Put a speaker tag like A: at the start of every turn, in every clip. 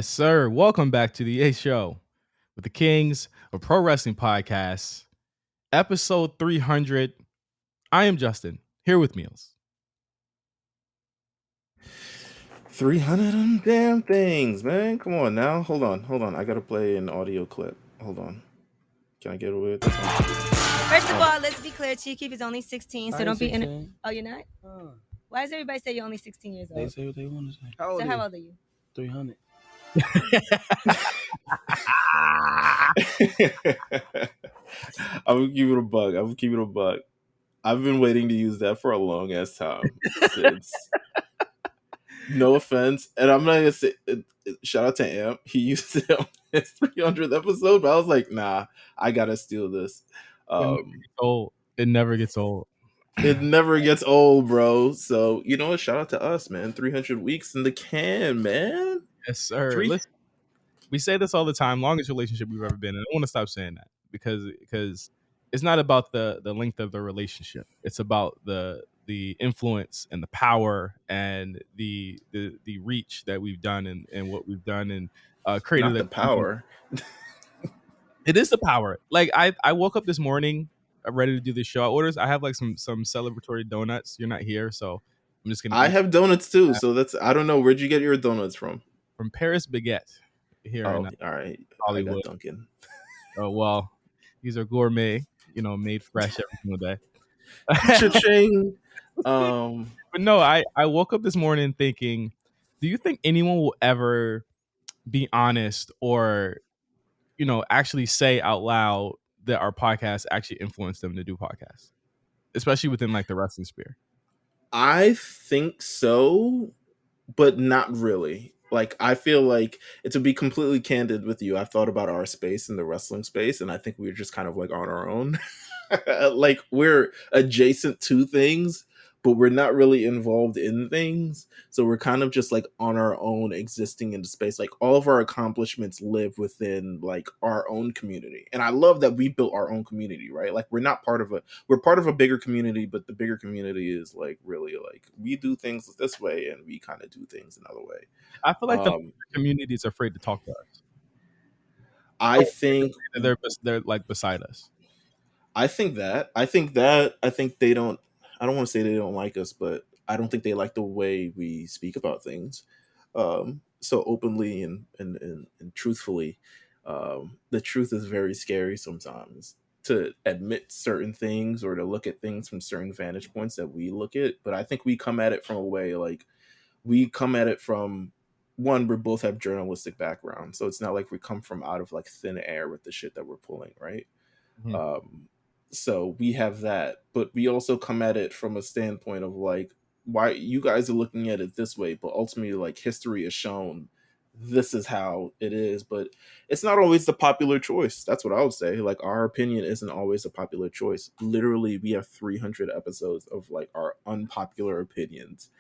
A: Yes, sir. Welcome back to the A Show with the Kings of Pro Wrestling Podcasts, episode 300. I am Justin, here with Meelz.
B: 300 of damn things, man. Come on now. Hold on. I gotta play an audio clip. Hold on. Can I get away with this one?
C: First of all, let's be clear. Chief is only 16, so don't be in it.
D: 16.
C: Oh, you're not? Why does everybody say you're only 16 years
D: They
C: old?
D: say what they want to say.
C: How old are you?
D: 300.
B: I'm gonna keep it a bug. I've been waiting to use that for a long ass time. Since. No offense, and I'm not gonna say. Shout out to Amp. He used it on his 300th episode, but I was like, nah, I gotta steal this.
A: It never gets old.
B: It never gets old, bro. So you know what? Shout out to us, man. 300 weeks in the can, man.
A: Yes, sir. Listen, we say this all the time. Longest relationship we've ever been in. I don't want to stop saying that because it's not about the length of the relationship. It's about the influence and the power and the reach that we've done and what we've done and created.
B: Not the power.
A: It is the power. Like I woke up this morning ready to do this show. I have like some celebratory donuts. You're not here, so I'm just gonna.
B: I have donuts too, so that's. I don't know, where'd you get your donuts from
A: Paris Baguette here.
B: Oh, all right,
A: Hollywood.
B: I got Dunkin'.
A: Oh well, these are gourmet. Made fresh every single day.
B: Cha-ching.
A: But no, I woke up this morning thinking, do you think anyone will ever be honest or actually say out loud that our podcast actually influenced them to do podcasts, especially within like the wrestling sphere?
B: I think so, but not really. Like, I feel like, to be completely candid with you, I've thought about our space in the wrestling space, and I think we're just kind of like on our own. Like, we're adjacent to things, but we're not really involved in things. So we're kind of just like on our own, existing in the space. Like, all of our accomplishments live within like our own community. And I love that we built our own community, right? Like, we're part of a bigger community, but the bigger community is like really like we do things this way and we kind of do things another way.
A: I feel like the community is afraid to talk to us.
B: I think
A: they're like beside us.
B: I think they don't. I don't want to say they don't like us, but I don't think they like the way we speak about things so openly and truthfully. The truth is very scary sometimes to admit certain things or to look at things from certain vantage points that we look at. But I think we come at it from a way like we come at it from one. We both have journalistic background, so it's not like we come from out of like thin air with the shit that we're pulling, right? Mm-hmm. So we have that, but we also come at it from a standpoint of like, why you guys are looking at it this way, but ultimately like history has shown this is how it is, but it's not always the popular choice. That's what I would say. Like, our opinion isn't always a popular choice. Literally, we have 300 episodes of like our unpopular opinions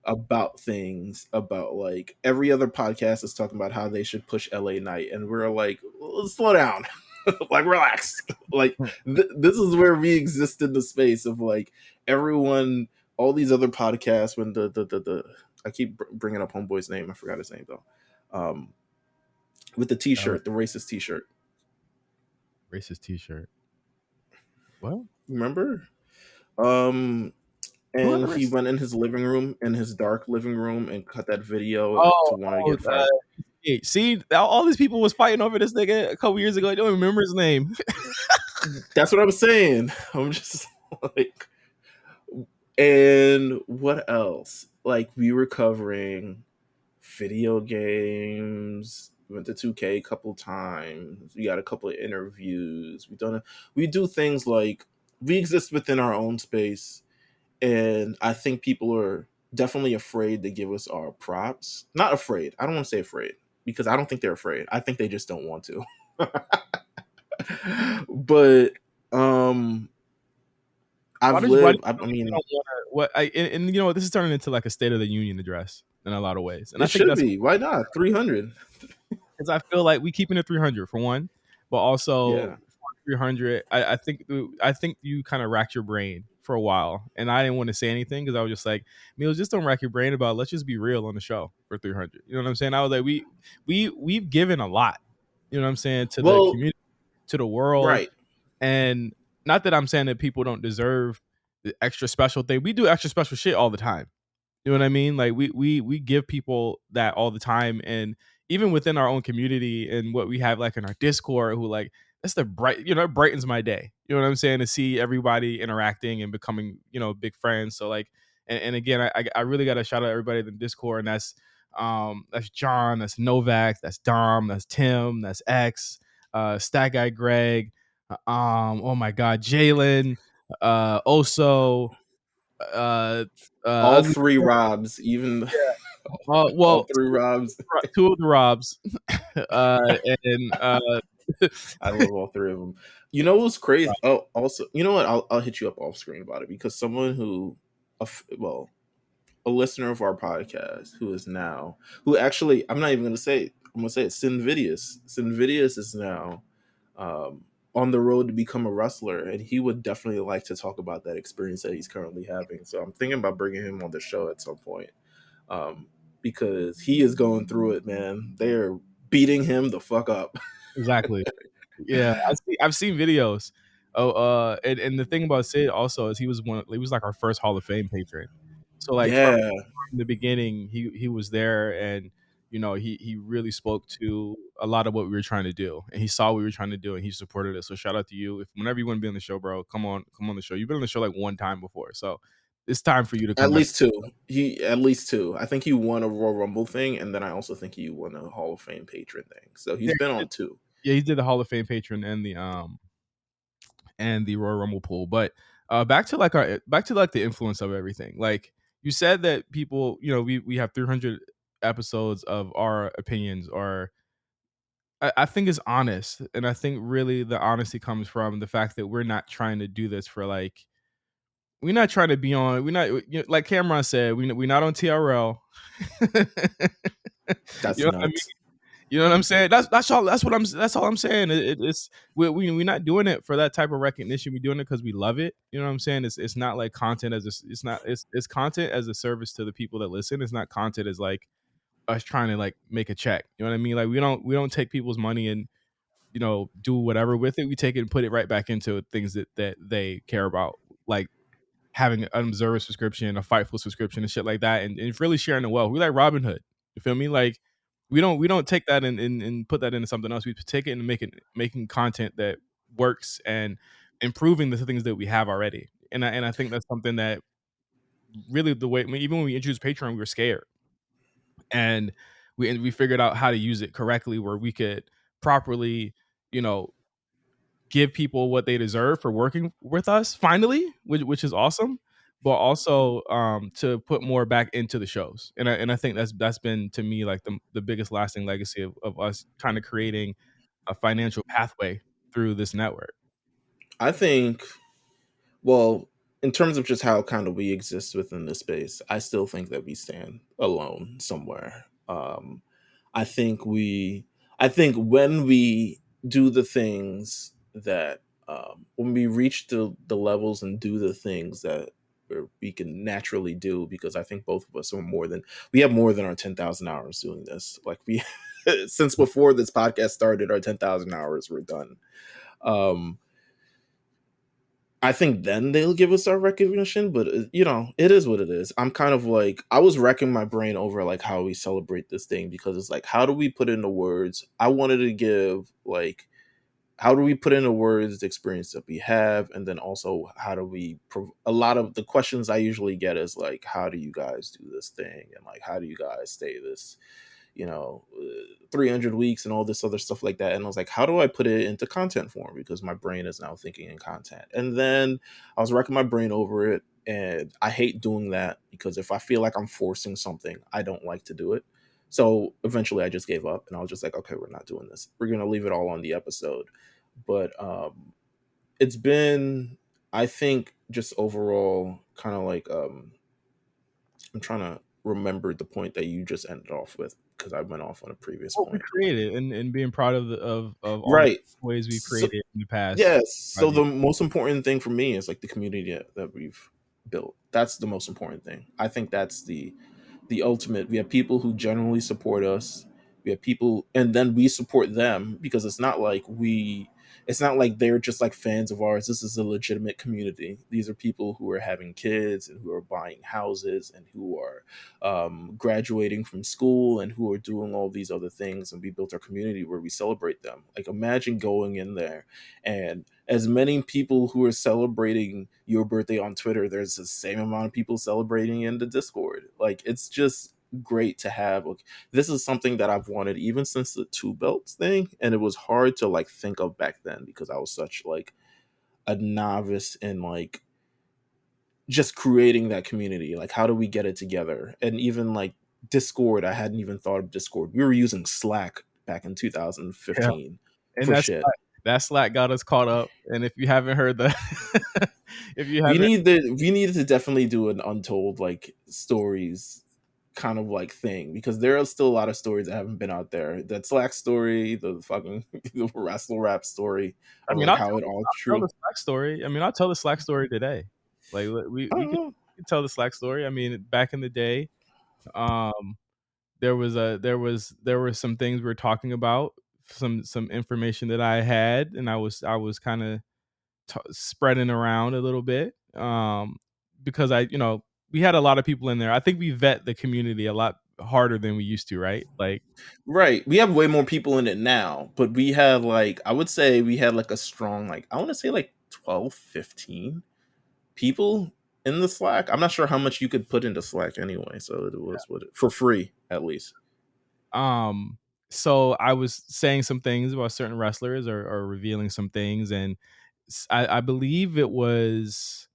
B: about things, about like every other podcast is talking about how they should push LA Knight, and we're like, slow down. Like, relax. Like, this is where we exist in the space of like everyone, all these other podcasts. When the I keep bringing up Homeboy's name, I forgot his name though. With the T-shirt, the racist T-shirt.
A: What?
B: Remember? And he went in his living room, in his dark living room, and cut that video to want to get fired.
A: See, all these people was fighting over this nigga a couple years ago. I don't remember his name.
B: That's what I'm saying. I'm just like, and what else? Like, we were covering video games. We went to 2K a couple times. We got a couple of interviews. We do things like we exist within our own space, and I think people are definitely afraid to give us our props. Not afraid. I don't want to say afraid, because I don't think they're afraid. I think they just don't want to. But
A: this is turning into like a State of the Union address in a lot of ways, and
B: it should be. Why not 300?
A: Because I feel like we keeping it 300 for one, but also 300. I think you kind of racked your brain for a while, and I didn't want to say anything because I was just like, Meelz, just don't rack your brain about it. Let's just be real on the show for 300. You know what I'm saying? I was like, we've given a lot. You know what I'm saying, to the
B: Well,
A: community, to the world,
B: right.
A: and not that I'm saying that people don't deserve the extra special thing. We do extra special shit all the time. You know what I mean? Like we give people that all the time, and even within our own community and what we have like in our Discord, who like that's the bright, it brightens my day. You know what I'm saying? To see everybody interacting and becoming, big friends. So like, and again, I really got to shout out everybody in the Discord, and that's John, that's Novak, that's Dom, that's Tim, that's X, Stat Guy Greg, oh my God, Jalen, Oso, uh,
B: All
A: Ugly.
B: three Robs, even all
A: Well,
B: three Robs.
A: two of the Robs, and
B: I love all three of them. You know what's crazy? Oh, also, you know what? I'll hit you up off screen about it, because someone who, a listener of our podcast who actually, I'm not even going to say it. I'm going to say it. Sinvidius. Sinvidius is now on the road to become a wrestler, and he would definitely like to talk about that experience that he's currently having. So I'm thinking about bringing him on the show at some point, um, because he is going through it, man. They are beating him the fuck up.
A: exactly. Yeah, I've seen videos. Oh, and the thing about Sid also is he was like our first Hall of Fame patron. So like from
B: Yeah,
A: the beginning, he was there, and he really spoke to a lot of what we were trying to do, and he saw what we were trying to do, and he supported it. So shout out to you. If whenever you want to be on the show, bro, come on the show. You've been on the show like one time before, so it's time for you to
B: at
A: come back.
B: least two. At least two. I think he won a Royal Rumble thing, and then I also think he won a Hall of Fame patron thing. So
A: Yeah,
B: he's been on two.
A: yeah, he did the Hall of Fame patron and the Royal Rumble pool. But back to like the influence of everything. Like you said that people, we have 300 episodes of our opinions, or I think is honest, and I think really the honesty comes from the fact that we're not trying to do this for like. We're not trying to be on. We're not like Cameron said. We're not on TRL.
B: That's
A: You know what I mean?
B: nuts.
A: You know what I'm saying? That's all I'm saying. It's we're not doing it for that type of recognition. We're doing it because we love it. You know what I'm saying? It's not like content it's content as a service to the people that listen. It's not content as like us trying to like make a check. You know what I mean? Like we don't take people's money and do whatever with it. We take it and put it right back into things that they care about, like having an observer subscription, a Fightful subscription, and shit like that, and really sharing the wealth. We like Robin Hood. You feel me? Like we don't take that and put that into something else. We take it and making content that works and improving the things that we have already. And I think that's something that really the way, I mean, even when we introduced Patreon, we were scared, and we figured out how to use it correctly, where we could properly, you know, give people what they deserve for working with us finally, which is awesome, but also to put more back into the shows. And I think that's been to me like the biggest lasting legacy of us kind of creating a financial pathway through this network.
B: I think, well, in terms of just how kind of we exist within this space, I still think that we stand alone somewhere. I think I think when we do the things that, when we reach the levels and do the things that we can naturally do, because I think both of us we have more than our 10,000 hours doing this. Like since before this podcast started, our 10,000 hours were done. Um, I think then they'll give us our recognition, but it is what it is. I'm kind of like, I was wrecking my brain over like how we celebrate this thing, because it's like, how do we put into words? I wanted to give like, how do we put into words the experience that we have, and then also how do we? A lot of the questions I usually get is like, how do you guys do this thing, and like, how do you guys stay this, 300 weeks and all this other stuff like that. And I was like, how do I put it into content form? Because my brain is now thinking in content. And then I was racking my brain over it. And I hate doing that, because if I feel like I'm forcing something, I don't like to do it. So eventually I just gave up, and I was just like, okay, we're not doing this. We're going to leave it all on the episode. But it's been, I think, just overall kind of like, I'm trying to remember the point that you just ended off with. because I went off on a previous
A: What we
B: point.
A: created and being proud of of all the
B: Right.
A: ways we've
B: So,
A: created in the past
B: yes.
A: 5
B: So
A: years.
B: the most important thing for me is like the community that we've built. That's the most important thing. I think that's the ultimate. We have people who generally support us. We have people, and then we support them because it's not like they're just like fans of ours. This is a legitimate community. These are people who are having kids and who are buying houses and who are graduating from school and who are doing all these other things. And we built our community where we celebrate them. Like imagine going in there and as many people who are celebrating your birthday on Twitter, there's the same amount of people celebrating in the Discord. Like it's just great to have. Like, this is something that I've wanted even since the two belts thing, and it was hard to like think of back then because I was such like a novice in like just creating that community. Like how do we get it together? And even like Discord, I hadn't even thought of Discord. We were using Slack back in
A: Yeah.
B: 2015
A: And
B: for shit.
A: that Slack got us caught up. And if you haven't heard the if you
B: we
A: haven't
B: need to definitely do an untold like stories kind of like thing because there are still a lot of stories that haven't been out there. That Slack story, the fucking the wrestle rap story
A: I
B: of
A: mean
B: like how it all
A: I'll tell
B: true.
A: the Slack story. I mean, I'll tell the Slack story today. Like
B: I
A: we
B: don't
A: can
B: know.
A: tell the Slack story. I mean, back in the day, um there were some things we were talking about, some information that I had, and I was kind of spreading around a little bit, because we had a lot of people in there. I think we vet the community a lot harder than we used to, right? Like,
B: Right, we have way more people in it now, but we have like I would say we had like a strong like I want to say like 12, 15 people in the Slack. I'm not sure how much you could put into Slack anyway, so it was for free at least.
A: um so I was saying some things about certain wrestlers, or revealing some things, and I believe it was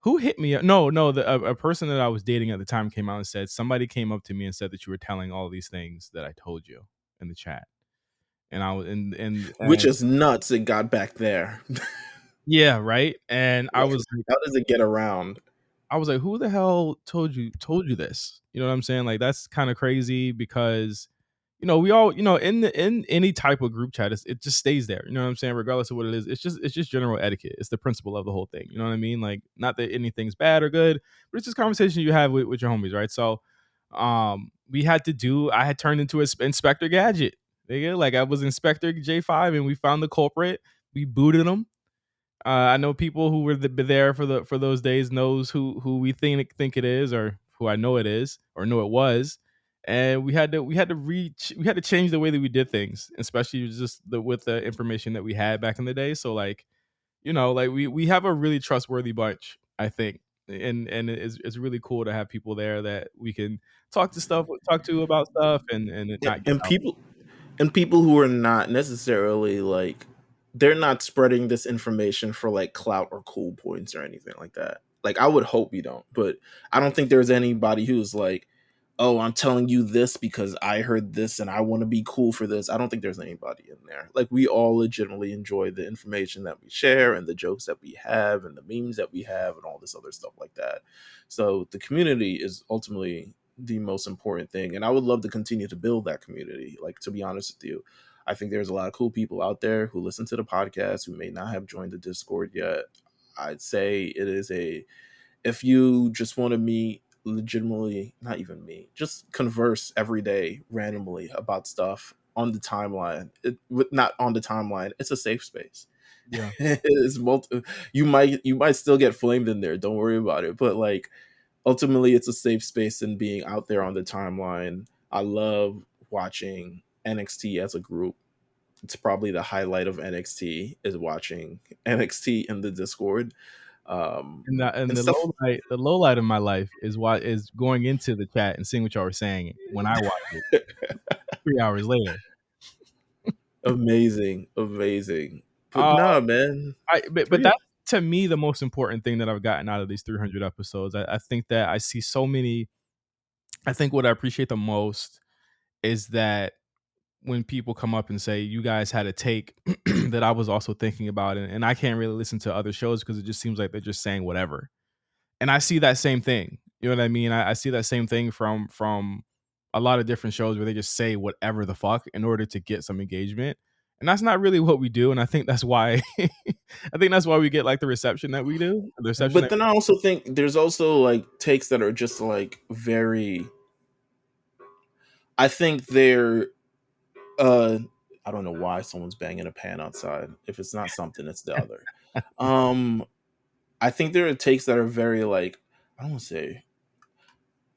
A: who hit me up. No, a person that I was dating at the time came out and said, somebody came up to me and said that you were telling all these things that I told you in the chat. And I was
B: Which
A: and
B: is nuts. It got back there.
A: yeah, right. And
B: Like, how does it get around?
A: I was like, who the hell told you this? You know what I'm saying? Like, that's kind of crazy because we all, in any type of group chat, it just stays there. You know what I'm saying? Regardless of what it is, it's just general etiquette. It's the principle of the whole thing. You know what I mean? Like, not that anything's bad or good, but it's just conversation you have with your homies, right? So, I had turned into a Inspector Gadget. Nigga. Like, I was Inspector J5, and we found the culprit. We booted him. I know people who were there for those days knows who we think it is, or who I know it is, or know it was. And we had to change the way that we did things, especially just with the information that we had back in the day. So like, like we have a really trustworthy bunch, I think. And it's really cool to have people there that we can talk to about stuff, and it
B: Yeah,
A: not get out.
B: and people who are not necessarily like they're not spreading this information for like clout or cool points or anything like that. Like I would hope we don't, but I don't think there's anybody who's like, "Oh, I'm telling you this because I heard this and I want to be cool for this." I don't think there's anybody in there. Like we all legitimately enjoy the information that we share and the jokes that we have and the memes that we have and all this other stuff like that. So the community is ultimately the most important thing, and I would love to continue to build that community. Like, to be honest with you, I think there's a lot of cool people out there who listen to the podcast who may not have joined the Discord yet. I'd say it is a if you just want to meet legitimately, not even me, just converse every day randomly about stuff on the timeline. Not on the timeline, it's a safe space.
A: Yeah.
B: It's you might still get flamed in there, don't worry about it, but like ultimately it's a safe space in being out there on the timeline. I love watching NXT as a group. It's probably the highlight of NXT is watching NXT in the Discord.
A: And
B: And stuff.
A: the low light of my life is going into the chat and seeing what y'all were saying when I watch it 3 hours later.
B: Amazing, amazing. But
A: Uh,
B: nah, man.
A: but
B: Pretty
A: that's, to me, the most important thing that I've gotten out of these 300 episodes. I think that I see so many. I think what I appreciate the most is that when people come up and say, you guys had a take that I was also thinking about, and I can't really listen to other shows because it just seems like they're just saying whatever. And I see that same thing. You know what I mean? I see that same thing from a lot of different shows where they just say whatever the fuck in order to get some engagement. And that's not really what we do. And I think that's why we get like the reception that we do. The reception
B: But
A: that
B: then I also think there's also like takes that are just like very. I think they're. I don't know why someone's banging a pan outside. If it's not something, it's the other. I think there are takes that are very like, I don't want to say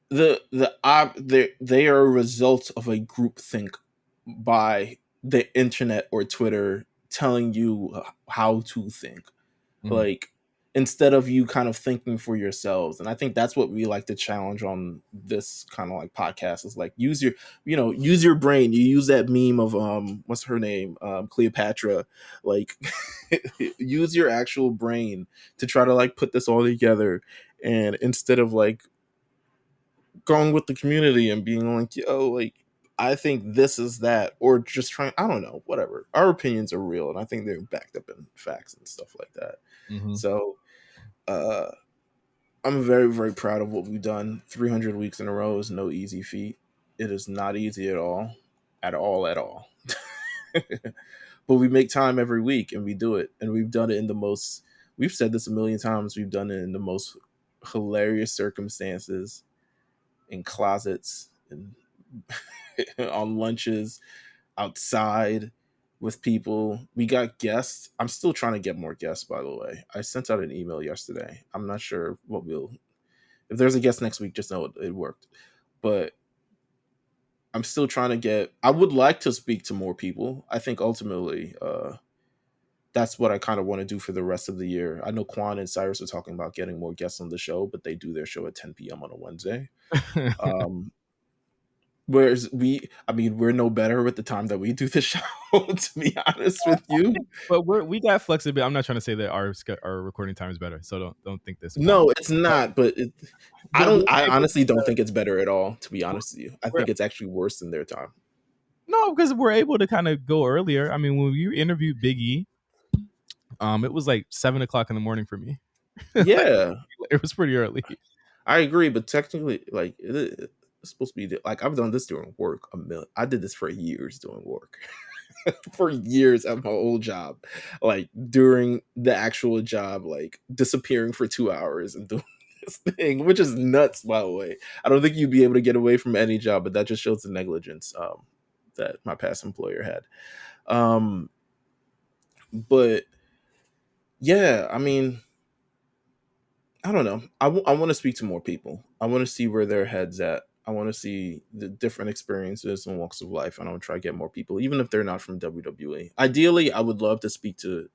B: they are a result of a group think by the internet or Twitter telling you how to think.
A: Mhm.
B: Like, instead of you kind of thinking for yourselves. And I think that's what we like to challenge on this kind of like podcast is like use your brain. You use that meme of what's her name? Cleopatra. Like use your actual brain to try to like put this all together. And instead of like going with the community and being like, yo, like I think this is that, or just trying, I don't know, whatever. Our opinions are real and I think they're backed up in facts and stuff like that.
A: Mhm.
B: So I'm very, very proud of what we've done. 300 weeks in a row is no easy feat. It is not easy at all. At all, at all. But we make time every week and we do it. And we've done it in the most, we've said this a million times, we've done it in the most hilarious circumstances, in closets, and on lunches, outside with people. We got guests. I'm still trying to get more guests, by the way. I sent out an email yesterday. I'm not sure what we'll. If there's a guest next week, just know it worked. But I'm still trying to get. I would like to speak to more people. I think ultimately, that's what I kind of want to do for the rest of the year. I know Quan and Cyrus are talking about getting more guests on the show, but they do their show at 10 p.m. on a Wednesday. Whereas we're no better with the time that we do the show, to be honest with you.
A: But we got flexibility. I'm not trying to say that our recording time is better, so don't think this about.
B: No, it's not. But
A: We're
B: I
A: able
B: honestly don't think it's better at all, to be honest with you. I
A: we're,
B: think it's actually worse than their time.
A: no, because we're able to kind of go earlier. I mean, when you interviewed Big E, it was like 7 o'clock in the morning for me. Like,
B: Yeah,
A: it was pretty early.
B: I agree. But technically, like it's supposed to be like I've done this during work. I did this for years doing work. For years at my old job, like during the actual job, like disappearing for 2 hours and doing this thing, which is nuts, by the way. I don't think you'd be able to get away from any job, but that just shows the negligence that my past employer had. But yeah, I mean, I don't know. I want to speak to more people. I want to see where their heads at. I want to see the different experiences and walks of life, and I want to try to get more people, even if they're not from WWE. Ideally, I would love to speak to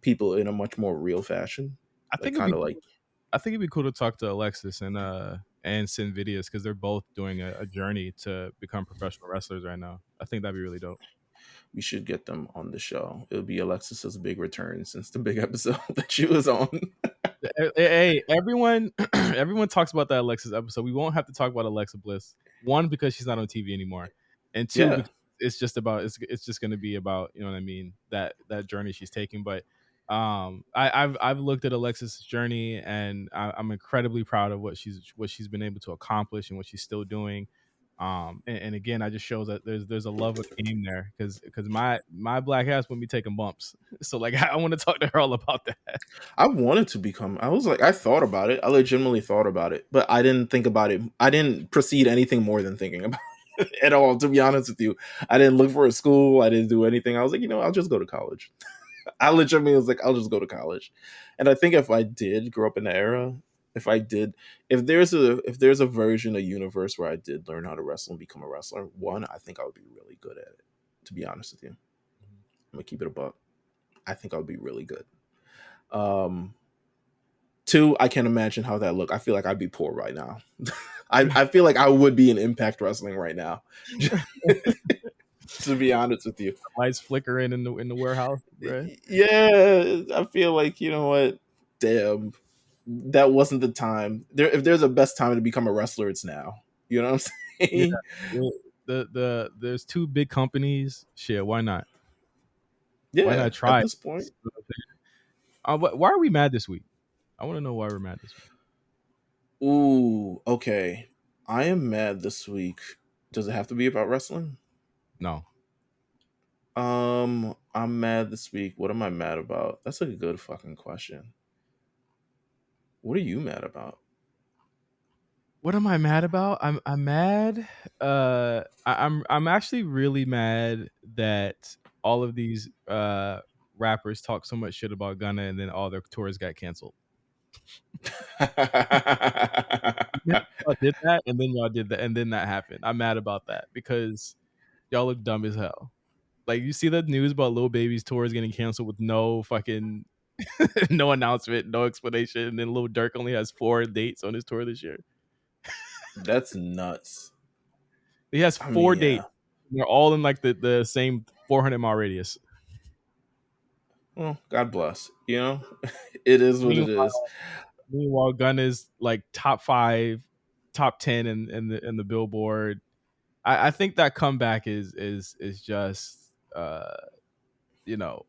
B: people in a much more real fashion,
A: I
B: like
A: think it'd be
B: kind of like
A: I think it'd be cool to talk to Alexis and Sin Videos because they're both doing a journey to become professional wrestlers right now. I think that'd be really dope.
B: we should get them on the show. It would be Alexis's big return since the big episode that she was on.
A: Hey, everyone, everyone talks about that Alexis episode. We won't have to talk about Alexa Bliss. One, because she's not on TV anymore, and two,
B: Yeah,
A: because it's just going to be about, you know what I mean, that journey she's taking. But I've looked at Alexis' journey, and I'm incredibly proud of what she's been able to accomplish and what she's still doing. And again, I just shows that there's a love of the game there because my black ass wouldn't be taking bumps. So like I want to talk to her all about that.
B: I wanted to become. I was like, I thought about it. I legitimately thought about it, but I didn't think about it. I didn't proceed anything more than thinking about it at all. To be honest with you, I didn't look for a school. I didn't do anything. I was like, I'll just go to college. I legitimately was like, I'll just go to college. And I think if I did grow up in the era, if there's a version, a universe where I did learn how to wrestle and become a wrestler, one, I think I would be really good at it. To be honest with you, I'm gonna keep it a buck. I think I would be really good. Two, I can't imagine how that look. I feel like I'd be poor right now. I feel like I would be in Impact Wrestling right now. To be honest with you,
A: Lights flickering in the warehouse, right?
B: yeah, I feel like you know what, damn, that wasn't the time. If there's a best time to become a wrestler, it's now. You know what I'm
A: Yeah.
B: saying?
A: There's two big companies. Shit, why not? Why
B: Yeah,
A: not
B: at
A: try?
B: this point.
A: Why are we mad this week? I want to know why we're mad this week.
B: Ooh, okay. I am mad this week. Does it have to be about wrestling?
A: No.
B: I'm mad this week. What am I mad about? That's a good fucking question. What are you mad about?
A: What am I mad about? I'm mad. I'm actually really mad that all of these rappers talk so much shit about Gunna and then all their tours got canceled. Y'all did that, and then y'all did that, and then that happened. I'm mad about that because y'all look dumb as hell. Like, you see the news about Lil Baby's tours getting canceled with no fucking no announcement, no explanation, and then Lil Durk only has 4 dates on his tour this year.
B: That's nuts.
A: He has
B: I
A: 4
B: mean,
A: dates.
B: yeah.
A: They're all in like the same 400-mile radius.
B: Well, God bless. You know, it is what it is.
A: Meanwhile, Gunn is like top 5, top 10 in the Billboard. I think that comeback is just you know,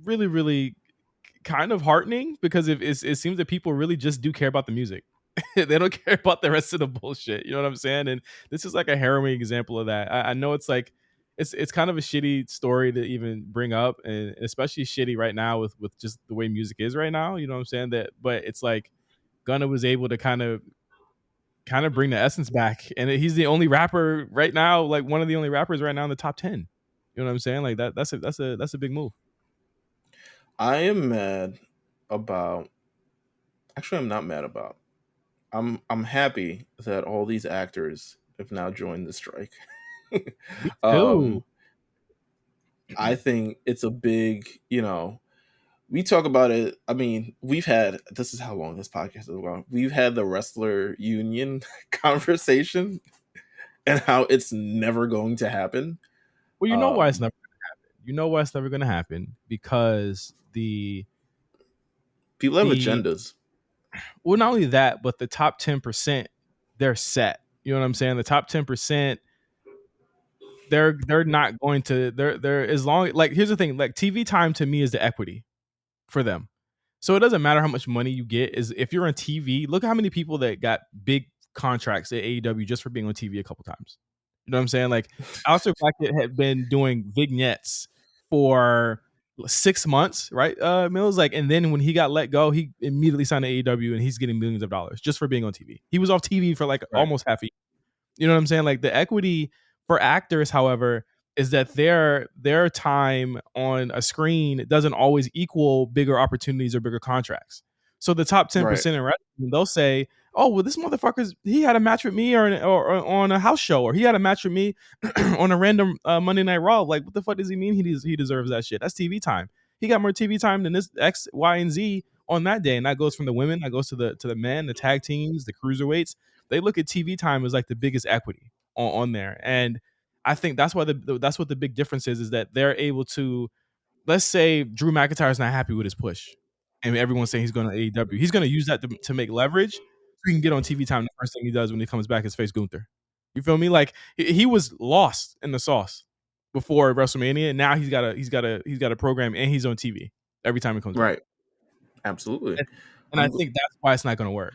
A: really, really kind of heartening because it seems that people really just do care about the music. They don't care about the rest of the bullshit. You know what I'm saying? And this is like a harrowing example of that. I know it's like it's kind of a shitty story to even bring up, and especially shitty right now with just the way music is right now. You know what I'm saying? That, but it's like Gunna was able to kind of bring the essence back, and he's the only rapper right now, like one of the only rappers right now in the top 10. You know what I'm saying? Like that's a big move.
B: I am mad about. Actually, I'm not mad about. I'm happy that all these actors have now joined the strike.
A: Me too.
B: um, I think it's a big, we talk about it. I mean, we've had this is how long this podcast is going. We've had the wrestler union conversation and how it's never going to happen.
A: Well, you know why it's
B: Um,
A: never you know why it's never going to happen, because
B: People have
A: the
B: agendas.
A: well, not only that, but the top 10%, they're set. You know what I'm saying? The top 10%, they're not going to they're as long, like, here's the thing, like, TV time to me is the equity for them. So it doesn't matter how much money you get. Is if you're on TV, look at how many people that got big contracts at AEW just for being on TV a couple times. You know what I'm saying? Like, Aleister Blackett had been doing vignettes for 6 months, right? Mills, like, and then when he got let go, he immediately signed to AEW, and he's getting millions of dollars just for being on TV. He was off TV for like
B: Right.
A: almost half a year. You know what I'm saying? Like, the equity for actors, however, is that their time on a screen doesn't always equal bigger opportunities or bigger contracts. So the top
B: Right.
A: 10% in wrestling, they'll say, "Oh, well, this motherfucker's he had a match with me, or on a house show, or he had a match with me on a random Monday Night Raw." Like, what the fuck does he mean he deserves that shit? That's TV time. He got more TV time than this X, Y, and Z on that day, and that goes from the women, that goes to the men, the tag teams, the cruiserweights. They look at TV time as like the biggest equity on there, and I think that's why that's what the big difference is that they're able to. Let's say Drew McIntyre's not happy with his push, and everyone's saying he's going to AEW. He's going to use that to make leverage, so he can get on TV time. The first thing he does when he comes back is face Gunther. You feel me? Like, he was lost in the sauce before WrestleMania, and now he's got a program, and he's on TV every time he comes back.
B: Right. Absolutely.
A: And I
B: I'm
A: think that's why it's not going to work.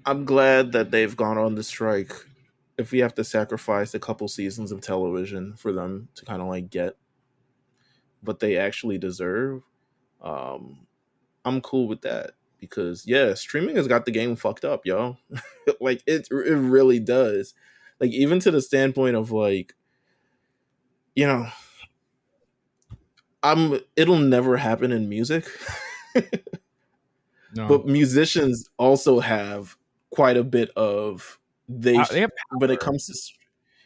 B: I'm glad that they've gone on the strike. If we have to sacrifice a couple seasons of television for them to kind of like get what they actually deserve, um, I'm cool with that because yeah, streaming has got the game fucked up, yo. Like it really does. Like even to the standpoint of like, you know, it'll never happen in music.
A: No,
B: But musicians also have quite a bit of
A: they have
B: when it
A: power.
B: comes to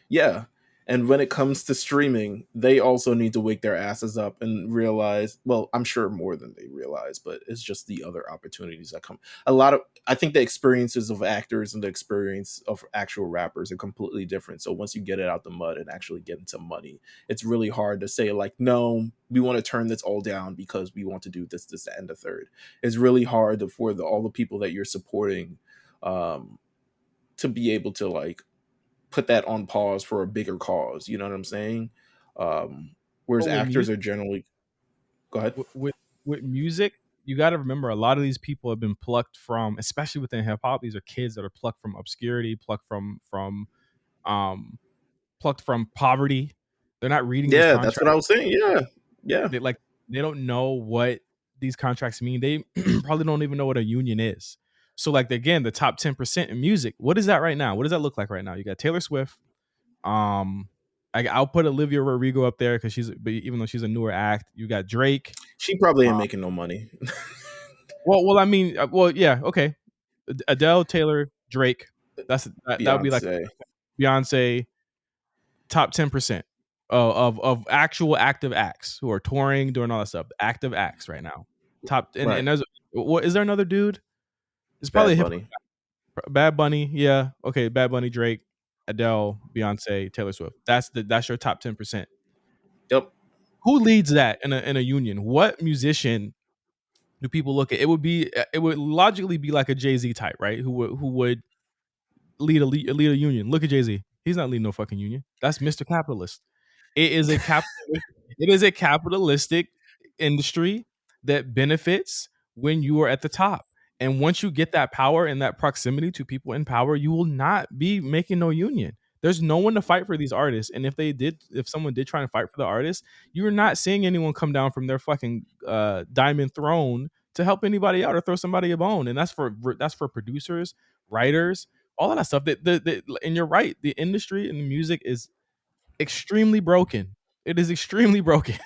B: yeah, and when it comes to streaming, they also need to wake their asses up and realize, well, I'm sure more than they realize, but it's just the other opportunities that come. I think the experiences of actors and the experience of actual rappers are completely different. So once you get it out the mud and actually get into money, it's really hard to say like, no, we want to turn this all down because we want to do this, and the third. It's really hard for all the people that you're supporting um, to be able to like put that on pause for a bigger cause. You know what I'm saying? Whereas
A: But with
B: actors
A: music,
B: are generally go ahead.
A: with music, you got to remember a lot of these people have been plucked from, especially within hip hop. These are kids that are plucked from obscurity, um plucked from poverty. They're not reading these
B: Yeah, that's what
A: contracts.
B: I was saying. Yeah.
A: They don't know what these contracts mean. They probably don't even know what a union is. So like again, the top 10% in music, what is that right now? What does that look like right now? You got Taylor Swift. I'll put Olivia Rodrigo up there because even though she's a newer act. You got Drake.
B: She probably ain't making no money.
A: I mean, yeah, okay. Adele, Taylor, Drake. That would be like
B: Beyonce.
A: Beyonce, top 10% of actual active acts who are touring, doing all that stuff. Active acts right now. Top
B: Right.
A: and there's what is there another dude? It's probably
B: Bad
A: hip
B: Bunny.
A: Bad Bunny, yeah. Okay, Bad Bunny, Drake, Adele, Beyonce, Taylor Swift. That's your top 10%.
B: Yep.
A: Who leads that in a union? What musician do people look at? It would logically be like a Jay-Z type, right? Who would lead a union. Look at Jay-Z. He's not leading no fucking union. That's Mr. Capitalist. It is a capitalistic industry that benefits when you are at the top. And once you get that power and that proximity to people in power, you will not be making no union. There's no one to fight for these artists. And if someone did try and fight for the artists, you're not seeing anyone come down from their fucking diamond throne to help anybody out or throw somebody a bone. And that's for producers, writers, all of that stuff. And you're right, the industry and the music is extremely broken. It is extremely broken.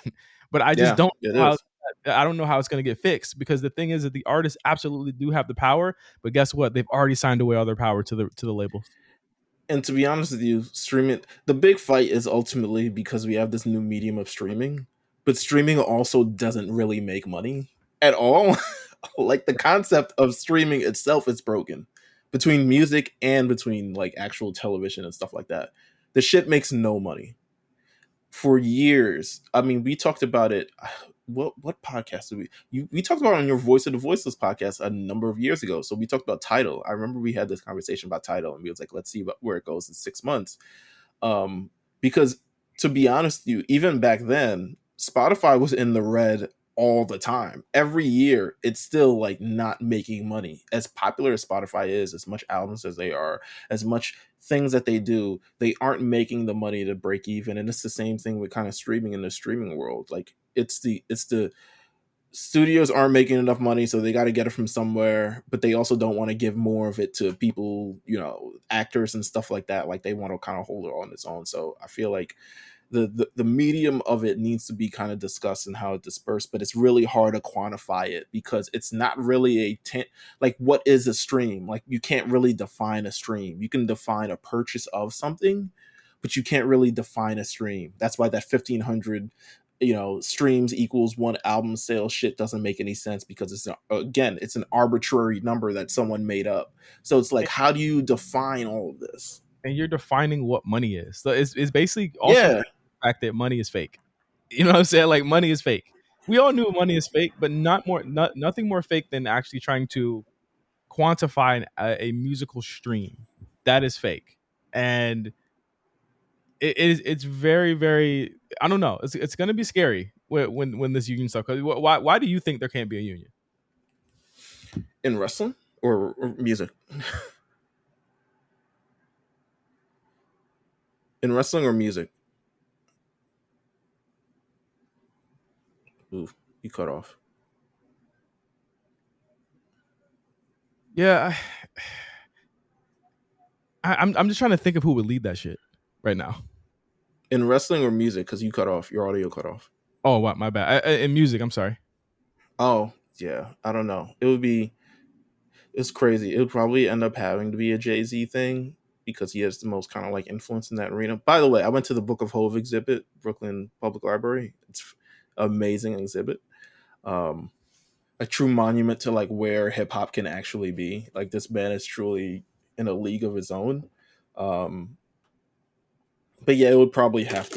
A: But I just don't
B: it
A: know how
B: is.
A: I don't know how it's going to get fixed, because the thing is that the artists absolutely do have the power, but guess what? They've already signed away all their power to the labels.
B: And to be honest with you, streaming, the big fight is ultimately because we have this new medium of streaming, but streaming also doesn't really make money at all. Like the concept of streaming itself is broken between music and between like actual television and stuff like that. The shit makes no money for years. I mean, we talked about it. What podcast did we talked about it on your Voice of the Voiceless podcast a number of years ago. So we talked about Tidal. I remember we had this conversation about Tidal, and we was like, let's see where it goes in 6 months. Because to be honest with you, even back then, Spotify was in the red all the time. Every year, it's still like not making money. As popular as Spotify is, as much albums as they are, as much things that they do, they aren't making the money to break even. And it's the same thing with kind of streaming in the streaming world. Like it's the studios aren't making enough money, so they got to get it from somewhere, but they also don't want to give more of it to people, actors and stuff like that. Like they want to kind of hold it on its own. So I feel like the medium of it needs to be kind of discussed and how it dispersed, but it's really hard to quantify it because it's not really like what is a stream? Like you can't really define a stream. You can define a purchase of something, but you can't really define a stream. That's why that 1,500 streams equals one album sale shit doesn't make any sense, because it's an arbitrary number that someone made up. So it's like, how do you define all of this?
A: And you're defining what money is. So it's basically also the fact that money is fake. You know what I'm saying? Like money is fake. We all knew money is fake, but nothing more fake than actually trying to quantify a musical stream. That is fake. And it's very, very, I don't know. It's going to be scary when this union stuff. Why do you think there can't be a union
B: in wrestling or music? In wrestling or music? Ooh, you cut off.
A: Yeah, I'm just trying to think of who would lead that shit right now.
B: In wrestling or music? Because you cut off. Your audio cut off.
A: Oh, wow, my bad. In music, I'm sorry.
B: Oh, yeah. I don't know. It's crazy. It would probably end up having to be a Jay-Z thing because he has the most kind of like influence in that arena. By the way, I went to the Book of Hove exhibit, Brooklyn Public Library. It's an amazing exhibit. A true monument to like where hip hop can actually be. Like this man is truly in a league of his own. But yeah, it would have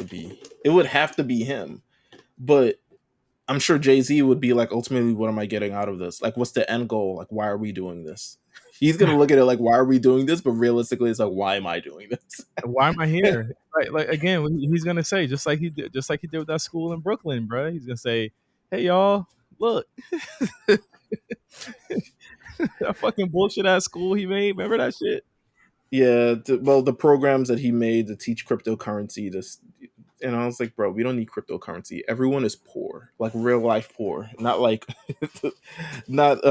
B: to be him. But I'm sure Jay-Z would be like, ultimately, what am I getting out of this? Like, what's the end goal? Like, why are we doing this? He's going to look at it like, why are we doing this? But realistically, it's like, why am I doing this?
A: Why am I here? Right. Like, again, he's going to say, just like he did with that school in Brooklyn, bro. He's going to say, hey, y'all, look, That fucking bullshit ass school he made. Remember that shit?
B: Yeah, the programs that he made to teach cryptocurrency, and I was like, bro, we don't need cryptocurrency. Everyone is poor, like real life poor, not like, not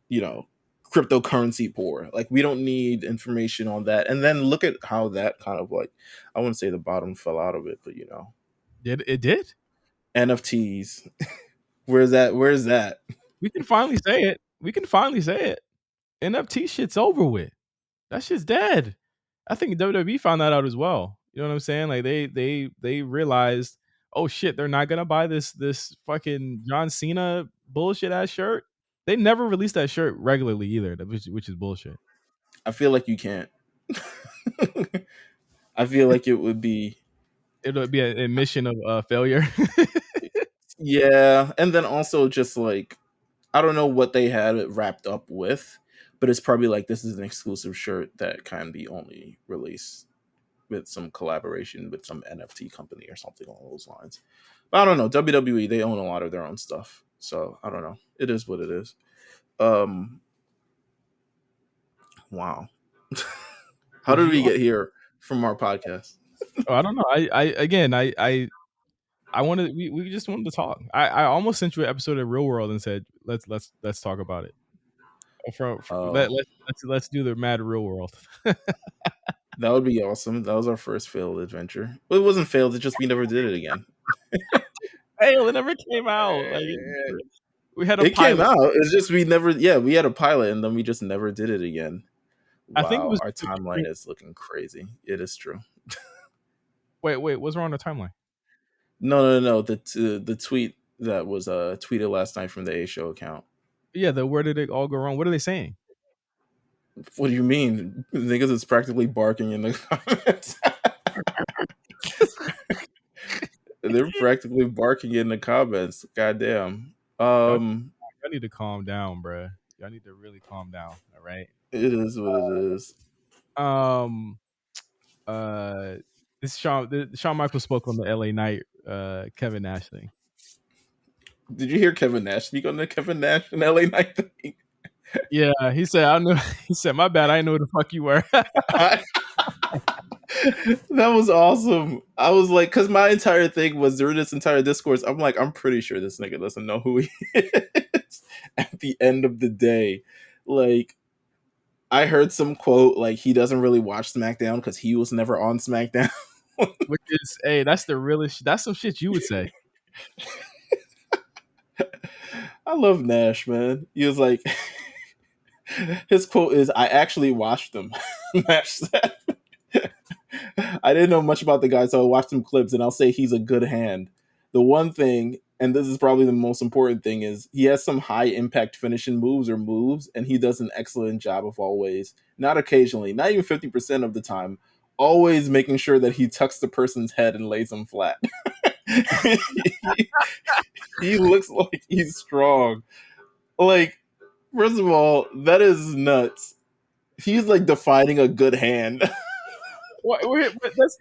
B: you know, cryptocurrency poor. Like we don't need information on that. And then look at how that kind of like, I wouldn't say the bottom fell out of it, but
A: It did.
B: NFTs. Where's that? Where's that?
A: We can finally say it. We can finally say it. NFT shit's over with. That shit's dead. I think WWE found that out as well. You know what I'm saying? Like they realized, oh shit, they're not gonna buy this fucking John Cena bullshit ass shirt. They never released that shirt regularly either, which is bullshit.
B: I feel like you can't. I feel like it would be.
A: It'll be an admission of failure.
B: Yeah, and then also just like I don't know what they had it wrapped up with, but it's probably like this is an exclusive shirt that can be only released with some collaboration with some NFT company or something along those lines. But I don't know. WWE, they own a lot of their own stuff. So I don't know. It is what it is. Wow. How did we get here from our podcast?
A: Oh, I don't know. I wanted we just wanted to talk. I almost sent you an episode of Real World and said let's talk about it. Let's do the mad Real World.
B: That would be awesome. That was our first failed adventure. Well, it wasn't failed. It's just we never did it again.
A: It never came out. Like we had a
B: it
A: pilot.
B: came out. It's just we never. Yeah, we had a pilot and then we just never did it again. Wow,
A: I think it was
B: our timeline is looking crazy. It is true.
A: Wait, what's wrong with the timeline?
B: No. The tweet that was tweeted last night from the A Show account.
A: Yeah, where did it all go wrong? What are they saying?
B: What do you mean? Niggas is practically barking in the comments. They're practically barking in the comments. Goddamn.
A: Y'all need to calm down, bro. Y'all need to really calm down. All right.
B: It is what it is.
A: This Shawn Michaels spoke on the LA Knight Kevin Nash thing.
B: Did you hear Kevin Nash speak on the Kevin Nash and LA Knight thing?
A: Yeah, he said, I knew. He said, my bad, I didn't know who the fuck you were.
B: That was awesome. I was like, because my entire thing was during this entire discourse, I'm like, I'm pretty sure this nigga doesn't know who he is. At the end of the day, like, I heard some quote like he doesn't really watch SmackDown because he was never on SmackDown.
A: Which is, hey, that's the realest. That's some shit you would say.
B: I love Nash, man. He was like, his quote is, "I actually watched them." Nash said, "I didn't know much about the guy, so I watched some clips, and I'll say he's a good hand. The one thing, and this is probably the most important thing, is he has some high impact finishing moves, and he does an excellent job of always, not occasionally, not even 50% of the time, always making sure that he tucks the person's head and lays them flat." He looks like he's strong. Like, first of all, that is nuts. He's like defining a good hand.